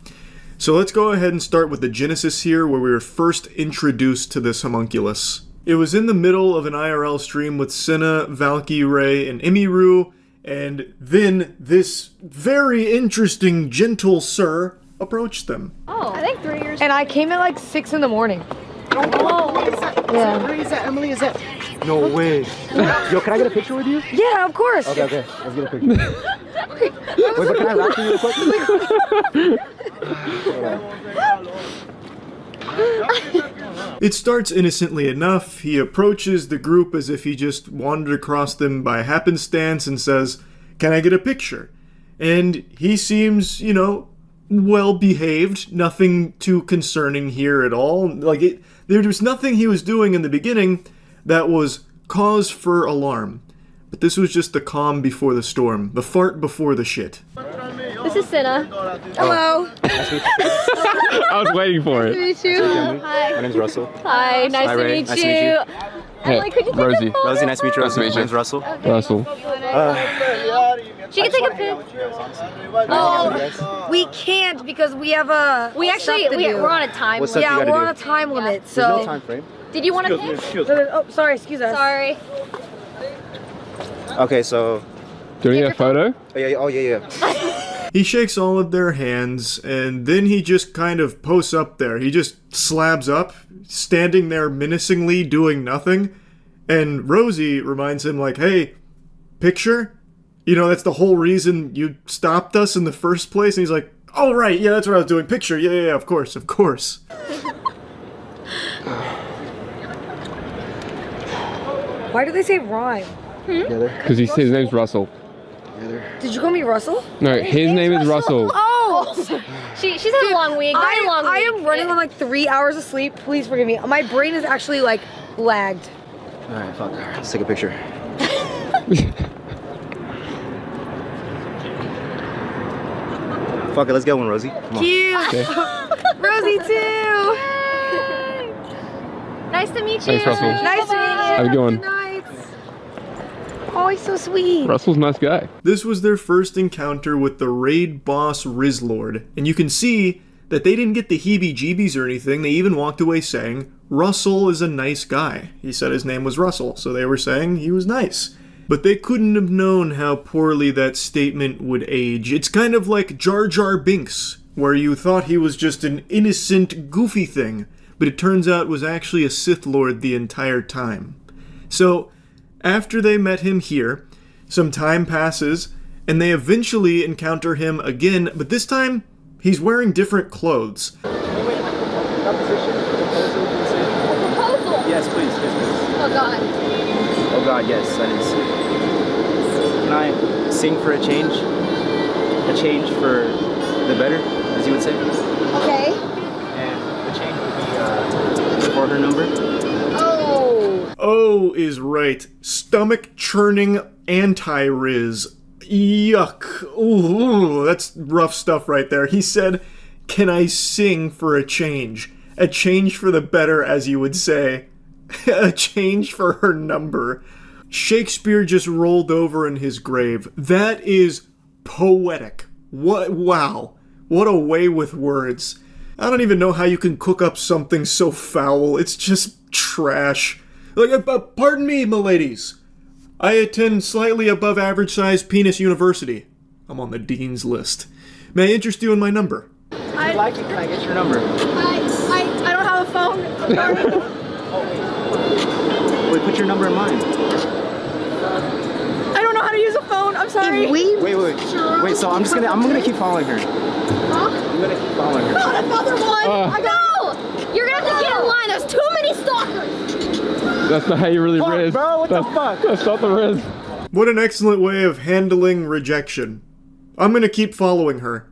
So let's go ahead and start with the genesis here, where we were first introduced to this homunculus. It was in the middle of an IRL stream with Senna, Valky, Ray, and Imiru, and then this very interesting gentle sir approached them. Oh, I think 3 years. And I came at like 6 in the morning. Oh, yeah. Is that Emily? Is that? No way. Yo, can I get a picture with you? Yeah, of course. Okay. Let's get a picture. Wait, but can I rap to you real quick? It starts innocently enough. He approaches the group as if he just wandered across them by happenstance and says, "Can I get a picture?" And he seems, well behaved. Nothing too concerning here at all. There was nothing he was doing in the beginning that was cause for alarm. But this was just the calm before the storm, the fart before the shit. This is Senna. Hello. I was waiting for it. Nice to meet you. Hi. My name's Russell. Hi, nice to meet you. Hey, could you take Rosie. a photo? Rosie, nice to meet you. Nice to meet you. My name's Russell. Okay. Russell. She can take a pic. Oh, we can't because we have a. We actually we're on a time limit. Yeah, we're on a time limit. So. There's no time frame. Did you want to pic? Oh, sorry. Excuse us. Sorry. Okay, so. Do we need a photo? Oh yeah. He shakes all of their hands, and then he just kind of posts up there. He just slabs up, standing there menacingly, doing nothing. And Rosie reminds him, like, "Hey, picture? That's the whole reason you stopped us in the first place." And he's like, "Oh, right, yeah, that's what I was doing. Picture, yeah, of course." Why do they say rhyme? Because his name's Russell. Did you call me Russell? No, his name is Russell. Oh! She's had a long week. I am running on like 3 hours of sleep. Please forgive me. My brain is actually like lagged. Alright, fuck. Let's take a picture. Fuck it, let's get one, Rosie. Come on. Cute! Okay. Rosie too! Nice to meet you. Thanks, Russell. Nice to meet you. Have a good one. Oh, he's so sweet. Russell's a nice guy. This was their first encounter with the raid boss Rizlord, and you can see that they didn't get the heebie-jeebies or anything. They even walked away saying, "Russell is a nice guy." He said his name was Russell, so they were saying he was nice. But they couldn't have known how poorly that statement would age. It's kind of like Jar Jar Binks, where you thought he was just an innocent, goofy thing, but it turns out was actually a Sith Lord the entire time. So, after they met him here, some time passes, and they eventually encounter him again, but this time, he's wearing different clothes. Yes, please. Oh God. Oh God, yes, that is. Can I sing for a change? A change for the better, as you would say? Okay. And the change would be for her number. Oh. Oh is right. Stomach churning anti-Riz. Yuck. Ooh, that's rough stuff right there. He said, "Can I sing for a change? A change for the better, as you would say. A change for her number." Shakespeare just rolled over in his grave. That is poetic. What? Wow. What a way with words. I don't even know how you can cook up something so foul. It's just trash. Like, pardon me, m'ladies. I attend slightly above average sized penis university. I'm on the dean's list. May I interest you in my number? If you'd like it, can I get your number? I don't have a phone. I'm sorry. Wait, put your number in mine. I don't know how to use a phone. I'm sorry. Wait, so I'm gonna keep following her. Huh? I'm gonna keep following her. Not another one! No! You're gonna have to get in line. There's too many stalkers. That's not how you really riz. Bro, what the fuck? That's not the riz. What an excellent way of handling rejection. I'm gonna keep following her.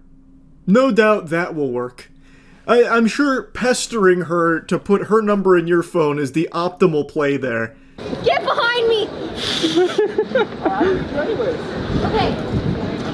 No doubt that will work. I'm sure pestering her to put her number in your phone is the optimal play there. Get behind me! Okay.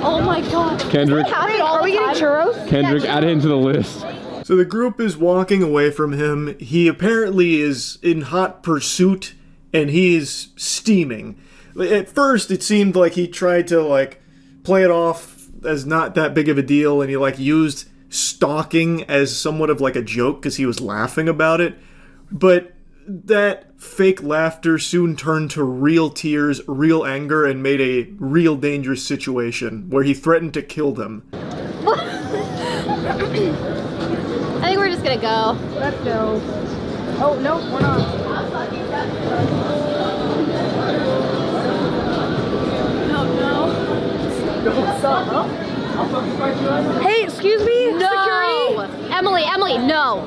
Oh my god. Kendrick. Are we getting churros? Kendrick, add it into the list. So the group is walking away from him. He apparently is in hot pursuit, and he's steaming. At first, it seemed like he tried to, like, play it off as not that big of a deal, and he, like, used stalking as somewhat of, like, a joke because he was laughing about it. But that fake laughter soon turned to real tears, real anger, and made a real dangerous situation where he threatened to kill them. I think we're just gonna go. Let's go. Oh, no, we're not. No. What's up, huh? Hey, excuse me? No! Security? Emily, no.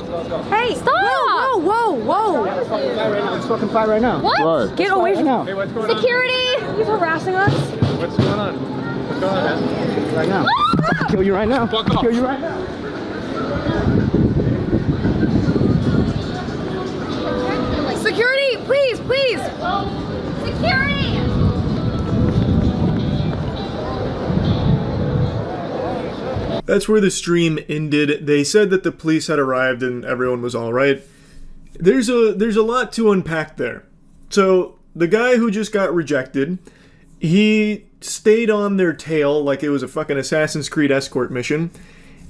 Hey, Stop! Whoa. Let's fucking fight right now. What? Right. Get away from now. Hey, what's going on? Security! He's harassing us. What's going on? What's going on, man? Right now. I'll kill you right now. Fuck off. I'll kill you right now. Security, please. Security! That's where the stream ended. They said that the police had arrived and everyone was alright. There's a lot to unpack there. So, the guy who just got rejected, he stayed on their tail like it was a fucking Assassin's Creed escort mission,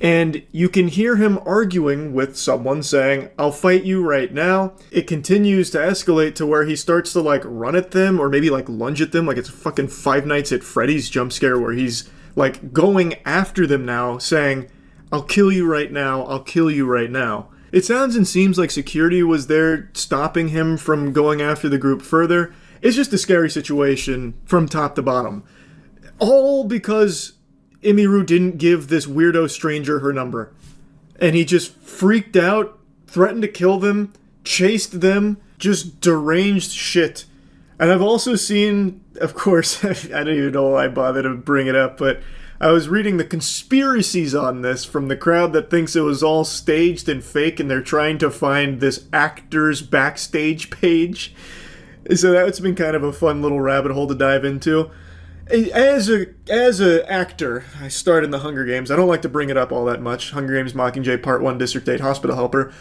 and you can hear him arguing with someone saying, "I'll fight you right now." It continues to escalate to where he starts to, like, run at them or maybe, like, lunge at them like it's a fucking Five Nights at Freddy's jump scare where he's, like, going after them now, saying, "I'll kill you right now, I'll kill you right now." It sounds and seems like security was there stopping him from going after the group further. It's just a scary situation from top to bottom. All because Imiru didn't give this weirdo stranger her number. And he just freaked out, threatened to kill them, chased them, just deranged shit. And I've also seen, of course, I don't even know why I bothered to bring it up, but I was reading the conspiracies on this from the crowd that thinks it was all staged and fake and they're trying to find this actor's backstage page. So that's been kind of a fun little rabbit hole to dive into. As a actor, I starred in the Hunger Games. I don't like to bring it up all that much. Hunger Games Mockingjay Part 1 District 8 Hospital Helper.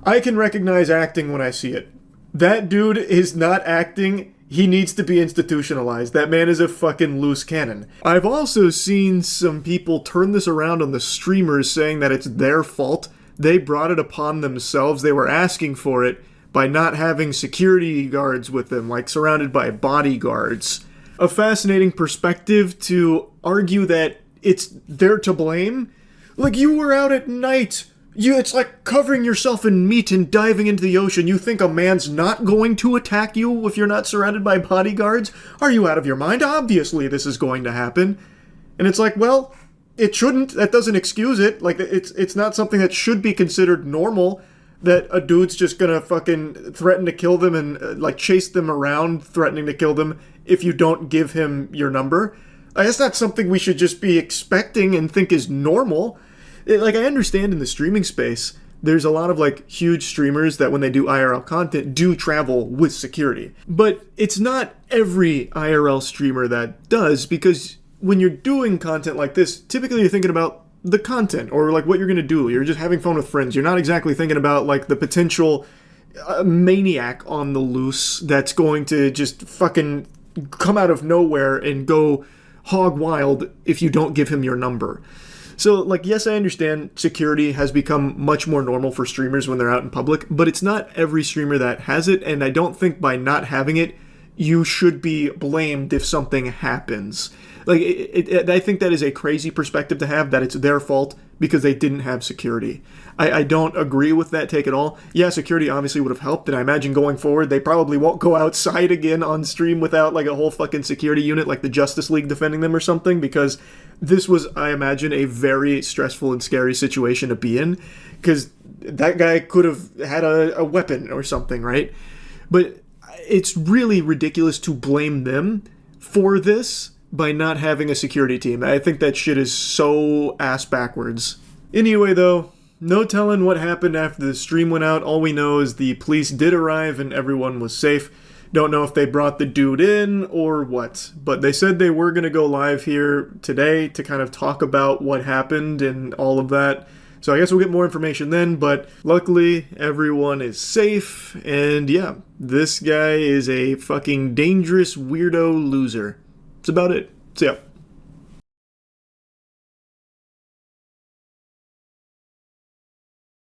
I can recognize acting when I see it. That dude is not acting. He needs to be institutionalized. That man is a fucking loose cannon. I've also seen some people turn this around on the streamers saying that it's their fault. They brought it upon themselves. They were asking for it by not having security guards with them, like surrounded by bodyguards. A fascinating perspective to argue that they're to blame. Like, you were out at night. It's like covering yourself in meat and diving into the ocean. You think a man's not going to attack you if you're not surrounded by bodyguards? Are you out of your mind? Obviously this is going to happen. And it's like, well, it shouldn't. That doesn't excuse it. Like, it's not something that should be considered normal, that a dude's just gonna fucking threaten to kill them and, like, chase them around threatening to kill them if you don't give him your number. That's not something we should just be expecting and think is normal. Like, I understand in the streaming space, there's a lot of, like, huge streamers that when they do IRL content do travel with security. But it's not every IRL streamer that does, because when you're doing content like this, typically you're thinking about the content or like what you're going to do. You're just having fun with friends. You're not exactly thinking about like the potential maniac on the loose that's going to just fucking come out of nowhere and go hog wild if you don't give him your number. So, like, yes, I understand security has become much more normal for streamers when they're out in public, but it's not every streamer that has it, and I don't think by not having it, you should be blamed if something happens. Like, I think that is a crazy perspective to have, that it's their fault because they didn't have security. I don't agree with that take at all. Yeah, security obviously would have helped, and I imagine going forward, they probably won't go outside again on stream without, like, a whole fucking security unit, like the Justice League defending them or something, because this was, I imagine, a very stressful and scary situation to be in, because that guy could have had a weapon or something, right? But it's really ridiculous to blame them for this by not having a security team. I think that shit is so ass backwards. Anyway, though, no telling what happened after the stream went out. All we know is the police did arrive and everyone was safe. Don't know if they brought the dude in or what, but they said they were going to go live here today to kind of talk about what happened and all of that. So I guess we'll get more information then, but luckily everyone is safe, and yeah, this guy is a fucking dangerous weirdo loser. That's about it. See ya.